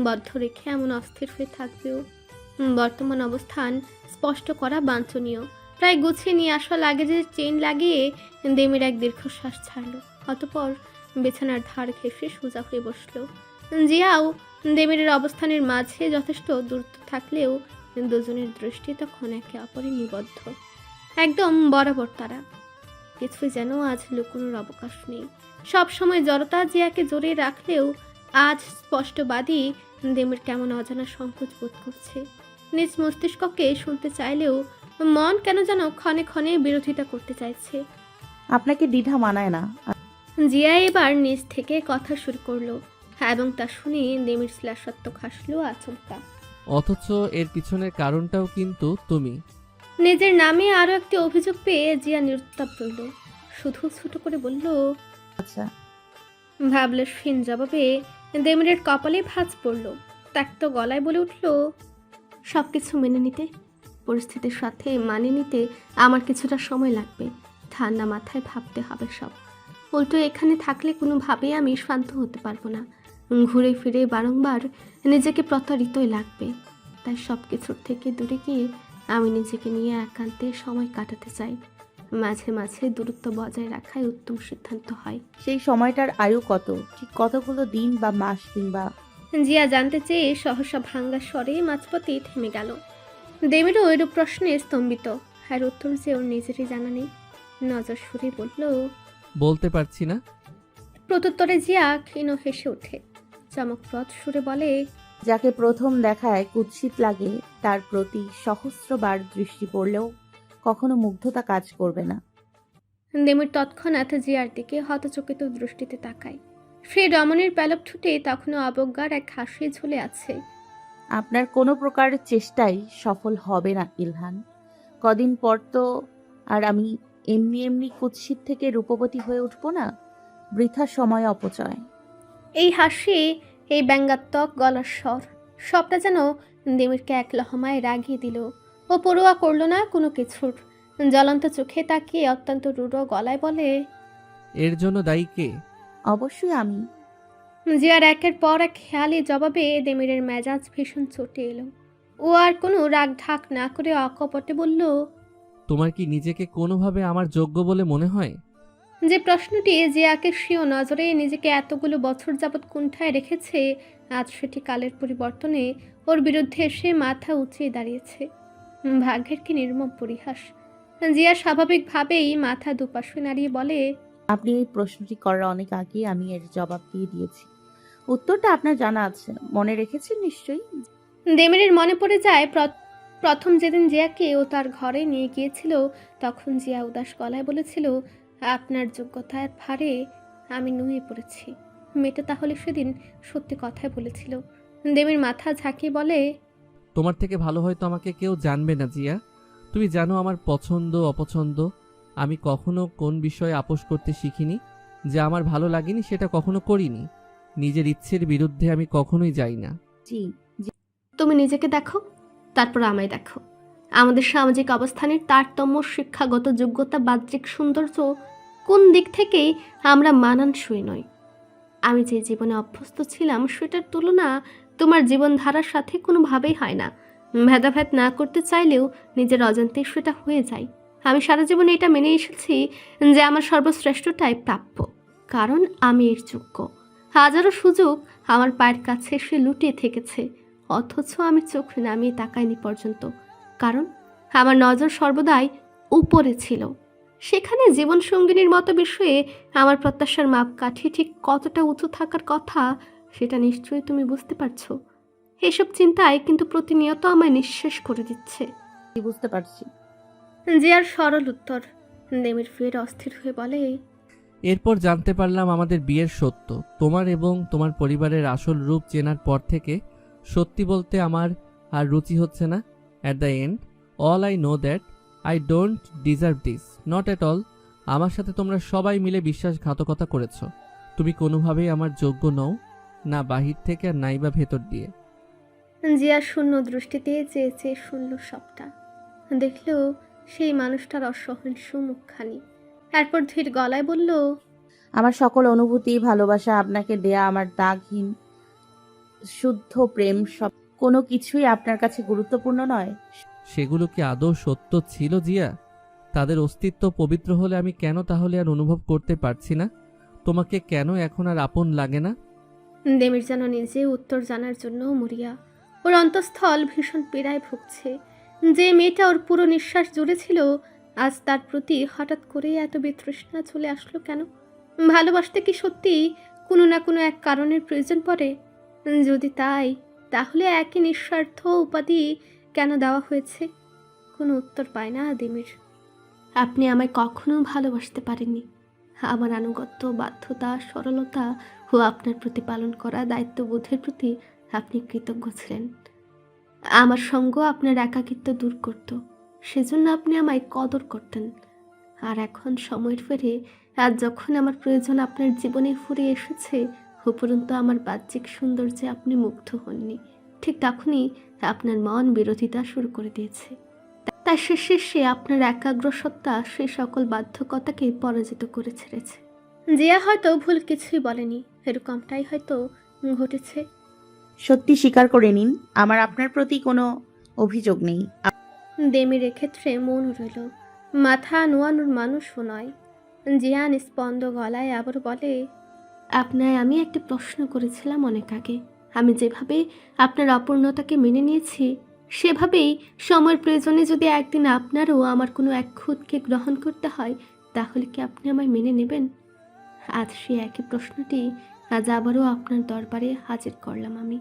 Speaker 3: বদ্ধ রেখে এমন অস্থির হয়ে থাকবেও। বর্তমান অবস্থান স্পষ্ট করা বাঞ্ছনীয়। প্রায় গুছিয়ে নিয়ে আসা লাগেজের চেইন লাগিয়ে দেমির এক দীর্ঘশ্বাস ছাড়ল। অতঃপর বিছানার ধার ঘেঁষে সোজা হয়ে বসল। জিয়াও দেমিরের অবস্থানের মাঝে যথেষ্ট দূরত্ব থাকলেও দুজনের দৃষ্টি তখন একে অপরে নিবদ্ধ, একদম বরাবর তারা। কিছুই যেন আজ লুকোনোর অবকাশ নেই। সবসময় জড়তা জিয়াকে জড়িয়ে রাখলেও আজ স্পষ্টবাদী দেমির কেমন অজানা সংকোচ বোধ করছে। নিজ মস্তিষ্ককে শুনতে চাইলেও মন কেন যেন ক্ষণে ক্ষণে বিরোধিতা করতে চাইছে।
Speaker 4: আপনাকে দ্বিধা মানায় না।
Speaker 3: জিয়া এবার নিজ থেকে কথা শুরু করলো, এবং তা শুনে দেমির শ্লেষাত্মক হাসলো আচমকা।
Speaker 6: অথচ এর পিছনের কারণটাও কিন্তু তুমি।
Speaker 3: নিজের নামে আরো একটি অভিযোগ পেয়ে জিয়া নিরুত্তাপ রইল। শুধু ছোট করে বলল,
Speaker 4: আচ্ছা,
Speaker 3: ভাবলেশহীন জবাবে দেমিরের কপালে ভাঁজ পড়ল। ত্যক্ত গলায় বলে উঠল, সব কিছু মেনে নিতে, পরিস্থিতির সাথে মানিয়ে নিতে আমার কিছুটা সময় লাগবে। ঠান্ডা মাথায় ভাবতে হবে সব। উল্টো এখানে থাকলে কোনোভাবেই আমি শান্ত হতে পারবো না। ঘুরে ফিরে বারংবার নিজেকে প্রতারিতই লাগবে। তাই সব কিছুর থেকে দূরে গিয়ে আমি নিজেকে নিয়ে একান্তে সময় কাটাতে চাই। মাঝে মাঝে দূরত্ব বজায় রাখাই উত্তম সিদ্ধান্ত হয়।
Speaker 4: সেই সময়টার আয়ু কত? ঠিক কতগুলো দিন বা মাস কিংবা?
Speaker 3: জিয়া জানতে চেয়ে সহসা ভাঙ্গা স্বরে মাঝপথে থেমে গেল। দেবীরও ওইরূপ প্রশ্নে স্তম্ভিত, আর উত্তর যে ওর নিজেরই জানা নেই। নজর সুরে বলল,
Speaker 6: বলতে পারছি না।
Speaker 3: প্রত্যুত্তরে জিয়া ক্ষীণ হেসে ওঠে, চমকপ্রদ সুরে বলে,
Speaker 4: যাকে প্রথম দেখায় কুৎসিত লাগে তার প্রতি সহস্রবার দৃষ্টি পড়লেও কখনো মুগ্ধতা কাজ করবে না।
Speaker 3: দেমির তৎক্ষণাৎ জিয়ার দিকে হতচকিত দৃষ্টিতে তাকায়। সে রমণীর প্যালব ঠুটে তখনও অবজ্ঞার এক হাসি ঝুলে আছে।
Speaker 4: আপনার কোনো প্রকার চেষ্টাই সফল হবে না ইলহান। কদিন পর তো আর আমি এমনি এমনি কুৎসিত থেকে রূপবতী হয়ে উঠবো না। বৃথা সময় অপচয়।
Speaker 3: এই হাসি, এই ব্যঙ্গাত্মক গলার স্বর, সবটা যেন দেমিরকে এক লহমায় রাগিয়ে দিল। ও পড়ুয়া করল না কোনো কিছুর। জ্বলন্ত চোখে তাকিয়ে অত্যন্ত রূঢ় গলায় বলে,
Speaker 6: এর জন্য দায়ী কে?
Speaker 4: অবশ্যই আমি।
Speaker 3: জিয়ার একের পর এক খেয়ালি জবাবে দেমিরের মেজাজ ভীষণ চটে এলো। ও আর কোনো রাগ ঢাক না করে অকপটে বলল,
Speaker 6: তোমার কি নিজেকে কোনোভাবে আমার যোগ্য বলে মনে হয়?
Speaker 3: যে প্রশ্নটি জিয়াকে স্বীয় নজরে নিজেকে এতগুলো বছর যাবৎ কুণ্ঠায় রেখেছে, আজ সেটি কালের পরিবর্তনে ওর বিরুদ্ধে এসে মাথা উঁচিয়ে দাঁড়িয়েছে। ভাগ্যের কি নির্মম পরিহাস। জিয়া স্বাভাবিকভাবেই মাথা দুপাশে নাড়িয়ে বলে,
Speaker 4: আপনি এই প্রশ্নটি করার অনেক আগে আমি এর জবাব দিয়ে দিয়েছি। উত্তরটা আপনার জানা আছে, মনে রেখেছেন নিশ্চয়ই।
Speaker 3: দেমিরের মনে পড়ে যায় প্রথম যেদিন জিয়াকে ও তার ঘরে নিয়ে গিয়েছিল, তখন জিয়া উদাস গলায় বলেছিল, আপনার যোগ্যতার ভারে আমি নুয়ে পড়েছি। মেয়েটা তাহলে সেদিন সত্যি কথাই বলেছিল। দেমির মাথা ঝাঁকিয়ে বলে,
Speaker 6: তোমার থেকে ভালো হয়তো আমাকে কেউ জানবে না জিয়া। তুমি জানো আমার পছন্দ অপছন্দ। আমি কখনো কোন বিষয়ে আপোষ করতে শিখিনি। যে আমার ভালো লাগেনি সেটা কখনো করিনি। নিজের ইচ্ছের বিরুদ্ধে আমি কখনোই যাই না।
Speaker 4: জি।
Speaker 3: তুমি নিজেকে দেখো, তারপর আমায় দেখো। আমাদের সামাজিক অবস্থানের তারতম্য, শিক্ষাগত যোগ্যতা, বাহ্যিক সৌন্দর্য, কোন দিক থেকে আমরা মানানসই নই। আমি যে জীবনে অভ্যস্ত ছিলাম সেটার তুলনা তোমার জীবনধারার সাথে কোনোভাবেই হয় না। ভেদাভেদ না করতে চাইলেও নিজের অজান্তে সেটা হয়ে যায়। আমি সারা জীবনে এটা মেনে এসেছি যে আমার সর্বশ্রেষ্ঠটাই প্রাপ্য, কারণ আমি এর যোগ্য। হাজারো সুযোগ আমার পায়ের কাছে এসে লুটিয়ে থেকেছে, অথচ আমি চোখ নামিয়ে তাকাইনি পর্যন্ত, কারণ আমার নজর সর্বদাই উপরে ছিল। সেখানে জীবনসঙ্গিনীর মতো বিষয়ে আমার প্রত্যাশার মাপকাঠি ঠিক কতটা উঁচু থাকার কথা, সেটা নিশ্চয়ই তুমি বুঝতে পারছো। এসব চিন্তায় কিন্তু প্রতিনিয়ত আমায় নিঃশেষ করে দিচ্ছে।
Speaker 4: বুঝতে পারছি।
Speaker 3: জিয়ার সরল উত্তর। দেমির ফের অস্থির হয়ে বলে,
Speaker 6: এরপর জানতে পারলাম আমাদের বিয়ের সত্য। তোমার এবং তোমার পরিবারের আসল রূপ চেনার পর থেকে সত্যি বলতে আমার আর রুচি হচ্ছে না। At the end all I know that I don't deserve this, not at all. আমার সাথে তোমরা সবাই মিলে বিশ্বাসঘাতকতা করেছ। তুমি কোনোভাবেই আমার যোগ্য নও, না বাহির থেকে আর নাই বা ভেতর দিয়ে।
Speaker 3: জিয়া শূন্য দৃষ্টিতে চেয়ে চেয়ে শুনল সবটা। দেখল সেই মানুষটার অসহনীয় মুখখানি। তারপর ধীর গলায় বলল,
Speaker 4: আমার সকল অনুভূতি, ভালোবাসা, আপনাকে দেয়া আমার দাগহীন শুদ্ধ প্রেম, সব কোনো কিছুই আপনার কাছে গুরুত্বপূর্ণ নয়।
Speaker 6: সেগুলো কি আদৌ সত্য ছিল জিয়া? তাদের অস্তিত্ব পবিত্র হলে আমি কেন তাহলে আর অনুভব করতে পারছি না? তোমাকে কেন এখন আর আপন লাগে না?
Speaker 3: দেমির যেন নিজে উত্তর জানার জন্য মরিয়া। ওর অন্তঃস্থল ভীষণ পীড়ায় ভুগছে। যে মেয়েটা ওর পুরো নিঃশ্বাস জুড়ে ছিল, আজ তার প্রতি হঠাৎ করে এত বিতৃষ্ণা চলে আসলো কেন? ভালোবাসতে কি সত্যি কোনো না কোনো এক কারণের প্রয়োজন পড়ে? যদি তাই, তাহলে একই নিঃস্বার্থ উপাধি কেন দেওয়া হয়েছে? কোনো উত্তর পায় না দেমির। আপনি আমায় কখনো ভালোবাসতে পারেননি। আমার আনুগত্য, বাধ্যতা, সরলতা ও আপনার প্রতি পালন করা দায়িত্ববোধের প্রতি আপনি কৃতজ্ঞ ছিলেন। আমার সঙ্গ আপনার একাকিত্ব দূর করত, সেজন্য আপনি আমায় কদর করতেন। আর এখন সময়ের ফেরে আজ যখন আমার প্রয়োজন আপনার জীবনে ফুরিয়ে এসেছে, উপরন্তু আমার বাহ্যিক সৌন্দর্যে আপনি মুগ্ধ হননি, ঠিক তখনই আপনার মন বিরোধিতা শুরু করে দিয়েছে। তাই শেষে সে আপনার একাগ্র সত্তা সে সকল বাধ্যকতাকে পরাজিত করে ছেড়েছে। জিয়া হয়তো ভুল কিছুই বলেনি, এরকমটাই হয়তো ঘটেছে।
Speaker 4: সত্যি স্বীকার করে নিন, আমার আপনার প্রতি কোনো অভিযোগ নেই।
Speaker 3: দেমির এক্ষেত্রে মন রইল, মাথা নোয়ানোর মানুষও নয়। জিয়া নিস্পন্দ গলায় আবার বলে, আপনায় আমি একটা প্রশ্ন করেছিলাম অনেক আগে। আমি যেভাবে আপনার অপূর্ণতাকে মেনে নিয়েছি, সেভাবেই সময়ের প্রয়োজনে যদি একদিন আপনারও আমার কোনো এক খুঁতকে গ্রহণ করতে হয়, তাহলে কি আপনি আমায় মেনে নেবেন? আজ সে একই প্রশ্নটি আজ আবারও আপনার দরবারে হাজির করলাম আমি।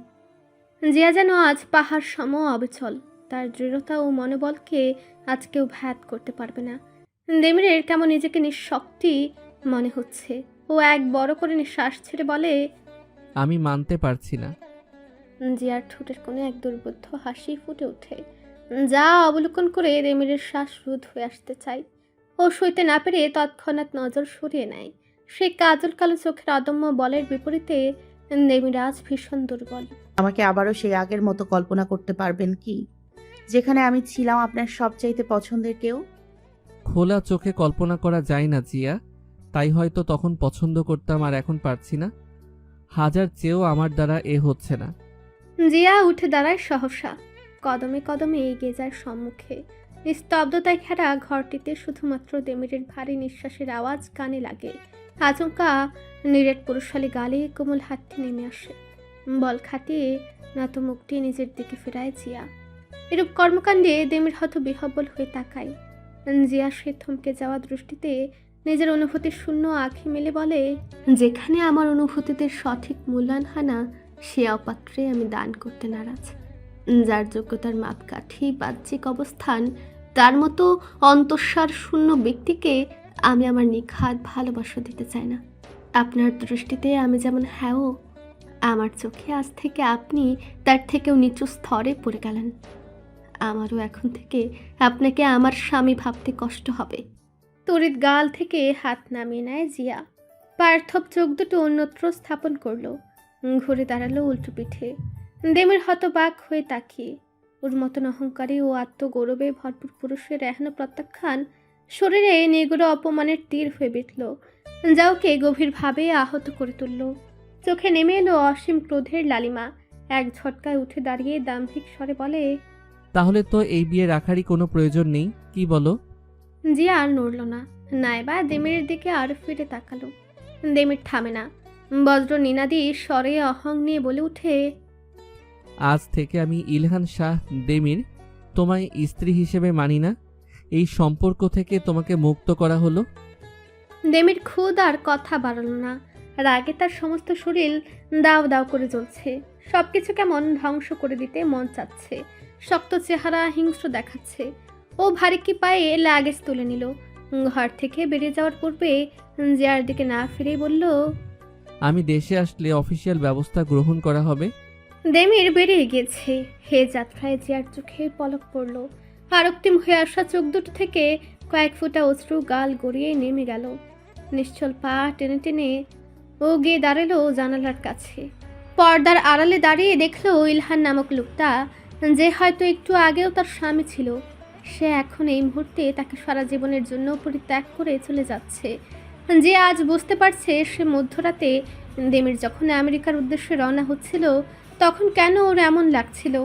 Speaker 3: জিয়া যেন আজ পাহাড় সম অবিচল, তার দৃঢ়তা ও মনোবলকে আজ কেউ ভ্যাদ করতে পারবে না। দেমিরের কেমন নিজেকে নিঃশক্তি মনে হচ্ছে। ও এক বড় করে নিঃশ্বাস ছেড়ে বলে,
Speaker 6: আমি মানতে পারছি না।
Speaker 3: জিয়ার ঠোঁটের কোণে এক দুর্বোধ্য হাসি ফুটে ওঠে, যা অবলোকন করে দেমিরের শ্বাস রোধ হয়ে আসতে চায়। ও সইতে না পেরে তৎক্ষণাৎ নজর সরিয়ে নেয়। সে কাজল কালো চোখের অদম্য বলের বিপরীতে দেমির আজ ভীষণ দুর্বল।
Speaker 4: আমাকে আবারও সেই আগের মতো কল্পনা করতে পারবেন কি, যেখানে আমি ছিলাম আপনার সবচাইতে পছন্দের কেউ?
Speaker 6: খোলা চোখে কল্পনা করা যায় না জিয়া, তাই হয়তো তখন পছন্দ করতাম আর এখন পারছি না। হাজার চেয়েও আমার দ্বারা এ হচ্ছে না।
Speaker 3: জিয়া উঠে দাঁড়ায় সহসা, কদমে কদমে এগিয়ে যায় সম্মুখে। নিস্তব্ধতায় ঘেরা ঘরটিতে শুধুমাত্র দেমিরের ভারী নিঃশ্বাসের আওয়াজ কানে লাগে। আচমকা নিরেট পুরুষালী গালে কোমল হাতটি নেমে আসে। বল খাটিয়ে নত মুখটি নিজের দিকে ফেরায় জিয়া। এরূপ কর্মকাণ্ডে দেমির হত বিহ্বল হয়ে তাকায়। জিয়া সে থমকে যাওয়া দৃষ্টিতে নিজের অনুভূতির শূন্য আঁখি মেলে বলে, যেখানে আমার অনুভূতিদের সঠিক মূল্যায়ন হয় না, সে অপাত্রে আমি দান করতে নারাজ। যার যোগ্যতার মাপকাঠি বাহ্যিক অবস্থান, তার মতো অন্তঃসার শূন্য ব্যক্তিকে আমি আমার নিখাদ ভালোবাসা দিতে চাই না। আপনার দৃষ্টিতে আমি যেমন হ্যাঁ, আমার চোখে আজ থেকে আপনি তার থেকেও নিচু স্তরে পড়ে গেলেন। আমারও এখন থেকে আপনাকে আমার স্বামী ভাবতে কষ্ট হবে। তড়িৎ গাল থেকে হাত নামিয়ে নেয় জিয়া। পার্থব চোখ দুটো অন্যত্র স্থাপন করলো। ঘুরে দাঁড়ালো উল্টো পিঠে। দেমের হতবাক হয়ে তাকিয়ে। ওর মতন অহংকারী ও আত্মগৌরবে ভরপুর পুরুষের এহেন প্রত্যাখ্যান শরীরে নিগুড় অপমানের তীর হয়ে বিঁধল, যা ওকে গভীরভাবে আহত করে তুলল। চোখে নেমে এলো অসীম ক্রোধের লালিমা। এক ঝটকায় উঠে দাঁড়িয়ে দাম্ভিক স্বরে বলে,
Speaker 6: তাহলে তো এই বিয়ে রাখারই কোনো প্রয়োজন নেই, কি বলো?
Speaker 3: জিয়া আর নড়ল না। নাইবা দেমিরের দিকে আর ফিরে তাকালো। দেমির থামে না। বজ্র নিনাদি স্বরে অহং নিয়ে বলে উঠে,
Speaker 6: আজ থেকে আমি ইলহান শাহ দেমির তোমায় স্ত্রী হিসেবে মানি না। এই সম্পর্ক থেকে তোমাকে মুক্ত করা হলো।
Speaker 3: দেমির খুদ আর কথা বাড়ল না। রাগে তার সমস্ত শরীর দাও দাও করে জ্বলছে। সবকিছু কেমন ধ্বংস করে দিতে মন চাচ্ছে। শক্ত চেহারা হিংস্র দেখাচ্ছে। ও ভারী কি পায়ে লাগেজ তুলে নিল। ঘর থেকে বেরিয়ে যাওয়ার পূর্বে জিয়ার দিকে না ফিরেই বলল,
Speaker 6: আমি দেশে আসলে অফিসিয়াল ব্যবস্থা গ্রহণ করা হবে।
Speaker 3: দেমির বেরিয়ে গেছে। হে যাত্রায় জিয়ার চোখে পলক পড়ল। আরক্তিম হয়ে আসা চোখ দুটো থেকে কয়েক ফোঁটা অশ্রু গাল গড়িয়ে নেমে গেল। নিশ্চল পা টেনে টেনে ও গিয়ে দাঁড়ালো জানালার কাছে। পর্দার আড়ালে দাঁড়িয়ে দেখলো ইলহান নামক লোকটা, যে হয়তো একটু আগেও তার স্বামী ছিল, সে এখন এই মুহূর্তে তাকে সারা জীবনের জন্য পরিত্যাগ করে চলে যাচ্ছে। যে আজ বুঝতে পারছে সে মধ্যরাতে দেমির যখন আমেরিকার উদ্দেশ্যে রওনা হচ্ছিল, তখন কেন ওর এমন লাগছিল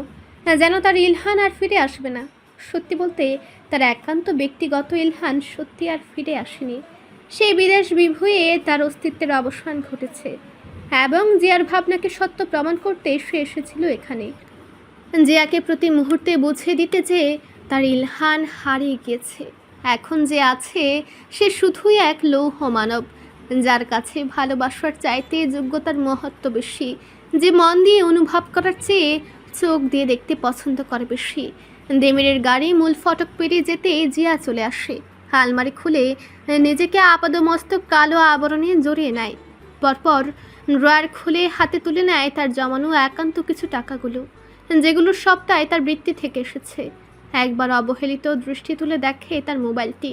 Speaker 3: যেন তার ইলহান আর ফিরে আসবে না। সত্যি বলতে তার একান্ত ব্যক্তিগত ইলহান সত্যি আর ফিরে আসেনি। সেই বিদেশ বিভুঁয়ে তার অস্তিত্বের অবসান ঘটেছে এবং জিয়ার ভাবনাকে সত্য প্রমাণ করতে সে এসেছিল এখানে। জিয়াকে প্রতি মুহূর্তে বুঝিয়ে দিতে যে তার ইলহান হারিয়ে গিয়েছে। এখন যে আছে সে শুধুই এক লৌহ মানব, যার কাছে ভালোবাসার চাইতে যোগ্যতার মহত্ব বেশি, যে মন দিয়ে অনুভব করার চেয়ে চোখ দিয়ে দেখতে পছন্দ করে বেশি। দেমিরের গাড়ি মূল ফটক পেরিয়ে যেতে জিয়া চলে আসে। আলমারি খুলে নিজেকে আপাদমস্তক কালো আবরণে জড়িয়ে নেয়। পরপর ড্রয়ার খুলে হাতে তুলে নেয় তার জমানো একান্ত কিছু টাকাগুলো, যেগুলোর সবটাই তার বৃত্তি থেকে এসেছে। একবার অবহেলিত দৃষ্টি তুলে দেখে তার মোবাইলটি,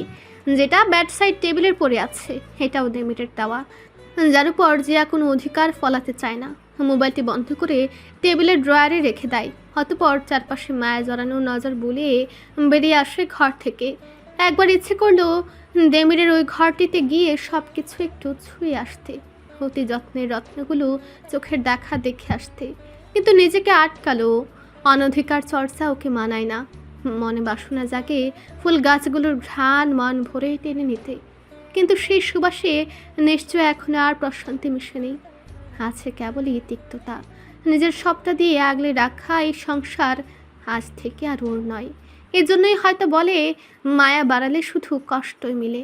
Speaker 3: যেটা ব্যাড সাইড টেবিলের পড়ে আছে। এটাও দেমিরের দেওয়া, যার উপর জিয়া কোনো অধিকার ফলাতে চায় না। মোবাইলটি বন্ধ করে টেবিলের ড্রয়ারে রেখে দেয়। অতঃপর চারপাশে মায়া জড়ানো নজর বুলিয়ে বেরিয়ে আসে ঘর থেকে। একবার ইচ্ছে করলো দেমিরের ওই ঘরটিতে গিয়ে সব কিছু একটু ছুঁয়ে আসতে, অতি যত্নের রত্নগুলো চোখের দেখা দেখে আসতে, কিন্তু নিজেকে আটকালো। অনধিকার চর্চা ওকে মানায় না। মনে বাসনা জাগে ফুল গাছগুলোর ঘ্রাণ মন ভরে টেনে নিতে, কিন্তু সেই সুবাসে নিশ্চয় এখন আর প্রশান্তি মিশে নেই, আছে কেবলই তিক্ততা। নিজের সবটা দিয়ে আগলে রাখা এই সংসার আজ থেকে আর ওর নয়। এজন্যই হয়তো বলে, মায়া বাড়ালে শুধু কষ্টই মিলে।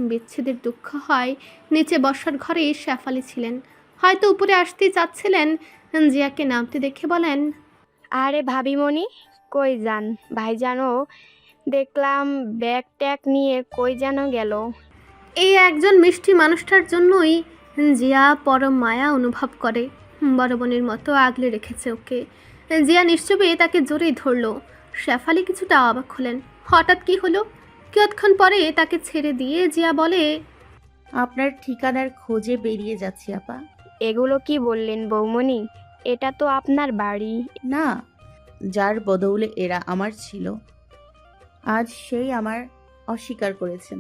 Speaker 3: বিচ্ছেদের দুঃখ হয়। নিচে বসার ঘরে শেফালি ছিলেন, হয়তো উপরে আসতেই চাচ্ছিলেন। জিয়াকে নামতে দেখে বলেন,
Speaker 2: আরে ভাবিমণি, কই যান? ভাইজানও দেখলাম ব্যাগ ট্যাগ নিয়ে কই যেন গেল।
Speaker 3: এই একজন মিষ্টি মানুষটার জন্যই জিয়া পরম মায়া অনুভব করে। বড় বোনের মতো আগলে রেখেছে ওকে। জিয়া নিশ্চয়ই তাকে জোরেই ধরল। শেফালি কিছুটা অবাক হলেন, হঠাৎ কি হলো? কিয়ৎক্ষণ পরে তাকে ছেড়ে দিয়ে জিয়া বলে,
Speaker 4: আপনার ঠিকানার খোঁজে বেরিয়ে যাচ্ছি আপা।
Speaker 2: এগুলো কি বললেন বৌমণি? এটা তো আপনার বাড়ি।
Speaker 4: না, যার বদৌলে এরা আমার ছিল, আজ সেই আমার অস্বীকার করেছেন।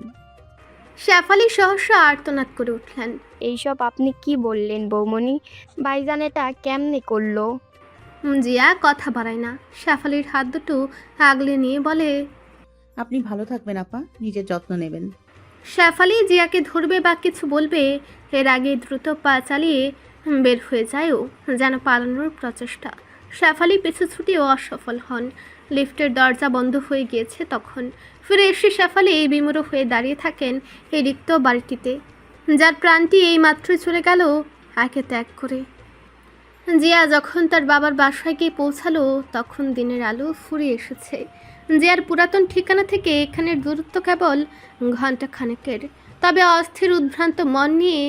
Speaker 3: শেফালি সহসা আর্তনাদ করে উঠলেন।
Speaker 2: এইসব আপনি কি বললেন বৌমণি? ভাইজান এটা কেমনে করলো?
Speaker 3: জিয়া কথা বাড়ায় না, শেফালির হাত দুটো আগলে নিয়ে বলে,
Speaker 4: আপনি ভালো থাকবেন আপা, নিজের যত্ন নেবেন।
Speaker 3: শেফালি জিয়াকে ধরবে বা কিছু বলবে এর আগে দ্রুত পা চালিয়ে বের হয়ে যায়ও, যেন পালানোর প্রচেষ্টা। শেফালি পিছু ছুটিও অসফল হন। লিফটের দরজা বন্ধ হয়ে গিয়েছে তখন। ফিরে এসে শেফালি বিমূঢ় হয়ে দাঁড়িয়ে থাকেন এই রিক্ত বাড়িটিতে, যার প্রাণটি এই মাত্রই চলে গেল একে ত্যাগ করে। জিয়া যখন তার বাবার বাসায় গিয়ে পৌঁছালো, তখন দিনের আলো ফুরিয়ে এসেছে। জিয়ার পুরাতন ঠিকানা থেকে এখানের দূরত্ব কেবল ঘন্টা খানেকের। তবে অস্থির উদ্ভ্রান্ত মন নিয়ে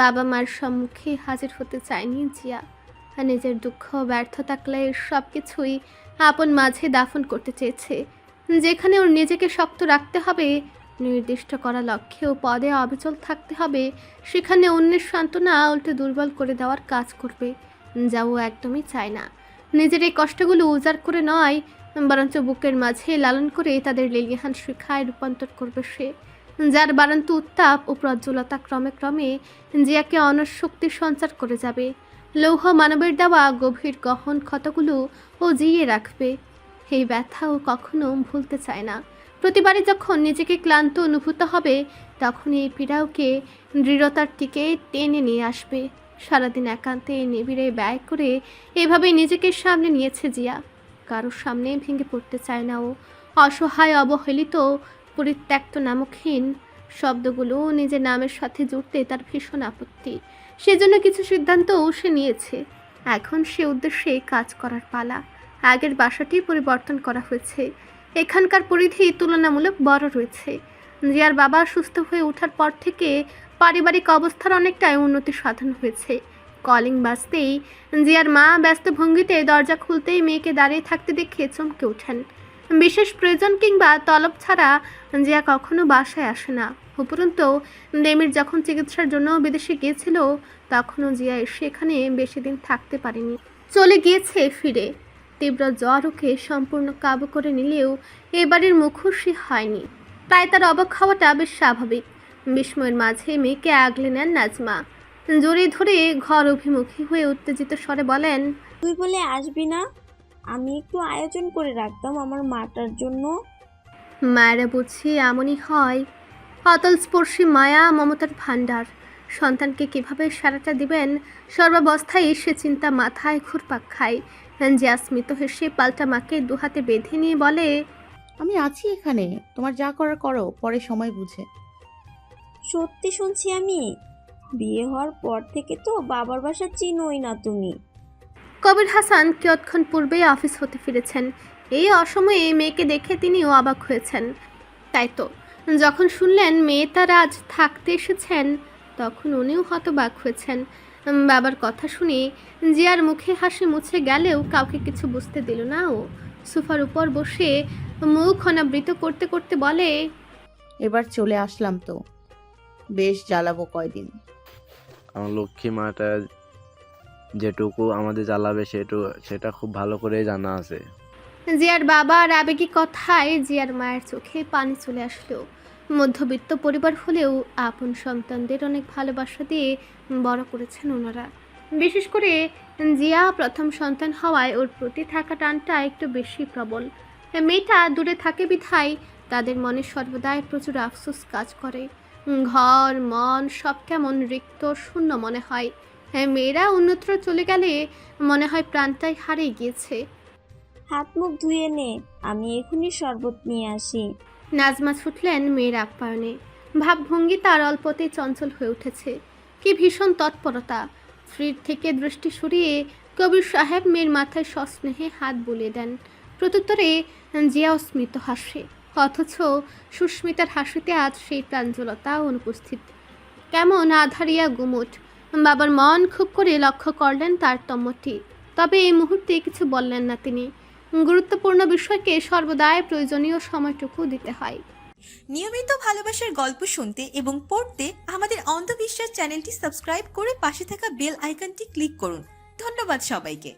Speaker 3: বাবা মার সম্মুখে হাজির হতে চায়নি জিয়া। নিজের দুঃখ ব্যর্থতা ক্লেশ সব কিছুই আপন মাঝে দাফন করতে চেয়েছে। যেখানে ওর নিজেকে শক্ত রাখতে হবে, নির্দিষ্ট করা লক্ষ্যে ও পদে অবিচল থাকতে হবে, সেখানে অন্যের সান্ত্বনা উল্টে দুর্বল করে দেওয়ার কাজ করবে, যা ও একদমই চায় না। নিজের এই কষ্টগুলো উজাড় করে নয়, বরঞ্চ বুকের মাঝে লালন করে তাদের লেলিহান শিখায় রূপান্তর করবে সে, যার বারান্ত উত্তাপ ও প্রজ্জ্বলতা ক্রমে ক্রমে জিয়াকে অনশক্তি সঞ্চার করে যাবে। লৌহ মানবের দেওয়া গভীর গহন ক্ষতগুলো ও জিয়ে রাখবে। এই ব্যথা ও কখনো ভুলতে চায় না। প্রতিবারই যখন নিজেকে ক্লান্ত অনুভূত হবে, তখন এই পীড়াওকে দৃঢ়তার দিকে টেনে নিয়ে আসবে। সারাদিন একান্তে নিবিড়ে ব্যয় করে এভাবেই নিজেকে সামনে নিয়েছে জিয়া। কারোর সামনে ভেঙে পড়তে চায় না ও। অসহায়, অবহেলিত, পরিত্যক্ত নামকহীন শব্দগুলো নিজের নামের সাথে জুড়তে তার ভীষণ আপত্তি। সেজন্য কিছু সিদ্ধান্তও সে নিয়েছে। এখন সে উদ্দেশ্যে কাজ করার পালা। আগের বাসাটি পরিবর্তন করা হয়েছে। এখানকার পরিধি তুলনামূলক বড় রয়েছে। জিয়ার বাবা সুস্থ হয়ে ওঠার পর থেকে পারিবারিক অবস্থার অনেকটাই উন্নতি সাধন হয়েছে। কলিং বাজতেই জিয়ার মা ব্যস্ত ভঙ্গিতে দরজা খুলতেই মেয়েকে দাঁড়িয়ে থাকতে দেখে চমকে ওঠেন। বিশেষ প্রয়োজন কিংবা তলব ছাড়া জিয়া কখনো বাসায় আসে না। উপরন্তু দেমির যখন চিকিৎসার জন্য বিদেশে গিয়েছিল, তখনও জিয়া সেখানে বেশি দিন থাকতে পারেনি, চলে গিয়েছে ফিরে। তীব্র জ্বর ওকে সম্পূর্ণ কাবু করে নিলেও এবারের মুখোশই হয়নি, তাই তার অবাক হওয়াটা বেশ স্বাভাবিক। বিস্ময়ের মাঝে মেয়েকে আগলে নেন নাজমা। জোরে ধরে ঘর অভিমুখী হয়ে উত্তেজিত স্বরে বলেন,
Speaker 10: তুই বলে আসবি না? আমি একটু আয়োজন করে রাখতাম আমার মাটার জন্য।
Speaker 3: মায়েরা বুঝি এমনই হয়, অতল স্পর্শী মায়া মমতার ভাণ্ডার। সন্তানকে কিভাবে সারাটা দিবেন সর্বাবস্থায় সে চিন্তা মাথায় ঘুরপাক খায়। জিয়া স্মিত হেসে পাল্টা মাকে দুহাতে বেঁধে নিয়ে বলে,
Speaker 4: আমি আছি এখানে, তোমার যা করার করো, পরে সময় বুঝে।
Speaker 10: সত্যি শুনছি আমি? বিয়ে হওয়ার পর থেকে তো বাবার বাসা চিনোই না তুমি।
Speaker 3: কবির হাসান কিয়ৎক্ষণ পূর্বেই অফিস হতে ফিরেছেন। এই অসময়ে মেয়েকে দেখে তিনিও অবাক হয়েছেন। তাই তো যখন শুনলেন মেয়ে তার আজ থাকতে এসেছেন, তখন উনিও হতবাক হয়েছেন। বাবার কথা শুনে জিয়ার মুখে হাসি মুছে গেলেও কাউকে কিছু বুঝতে দিল না ও। সোফার উপর বসে মুখ অনাবৃত করতে করতে বলে,
Speaker 4: এবার চলে আসলাম তো, বেশ জ্বালাবো কয়দিন।
Speaker 11: আমার লক্ষ্মী মাটা যেটুকু আমাদের জ্বালাবে সেটা খুব ভালো করে জানা আছে।
Speaker 3: জিয়ার বাবার আবেগী কথায় জিয়ার মায়ের চোখে পানি চলে আসলো। মধ্যবিত্ত পরিবার হলেও আপন সন্তানদের অনেক ভালোবাসা দিয়ে বড় করেছেন ওনারা। বিশেষ করে জিয়া প্রথম সন্তান হওয়ায় ওর প্রতি থাকা টানটা একটু বেশি প্রবল। মেয়েটা দূরে থাকে বিধায় তাদের মনে সর্বদাই প্রচুর আফসোস কাজ করে। ঘর মন সব কেমন রিক্ত শূন্য মনে হয়। মেয়েরা অন্যত্র চলে গেলে মনে হয় প্রাণটাই হারিয়ে গিয়েছে।
Speaker 10: হাত মুখ ধুয়ে নে, আমি এখনই শরবত নিয়ে আসি।
Speaker 3: নাজমা ছুটলেন মেয়ের আপ্যায়নে। ভাবভঙ্গি তার অল্পতেই চঞ্চল হয়ে উঠেছে। কি ভীষণ তৎপরতা! ফ্রিজ থেকে দৃষ্টি সরিয়ে কবির সাহেব মেয়ের মাথায় সস্নেহে হাত বুলিয়ে দেন। প্রত্যুত্তরে জিয়াও স্মিত হাসে, অথচ সুস্মিতার হাসিতে আজ সেই প্রাঞ্জলতা অনুপস্থিত। কেমন আধারিয়া গুমুট। বাবার মন খুব করে লক্ষ্য করলেন তারতম্যটি, তবে এই মুহূর্তে কিছু বললেন না তিনি। গুরুত্বপূর্ণ বিষয়কে সর্বদাই প্রয়োজনীয় সময়টুকু দিতে হয়।
Speaker 1: নিয়মিত ভালোবাসার গল্প শুনতে এবং পড়তে আমাদের অন্ধবিশ্বাস চ্যানেলটি সাবস্ক্রাইব করে পাশে থাকা বেল আইকনটি ক্লিক করুন। ধন্যবাদ সবাইকে।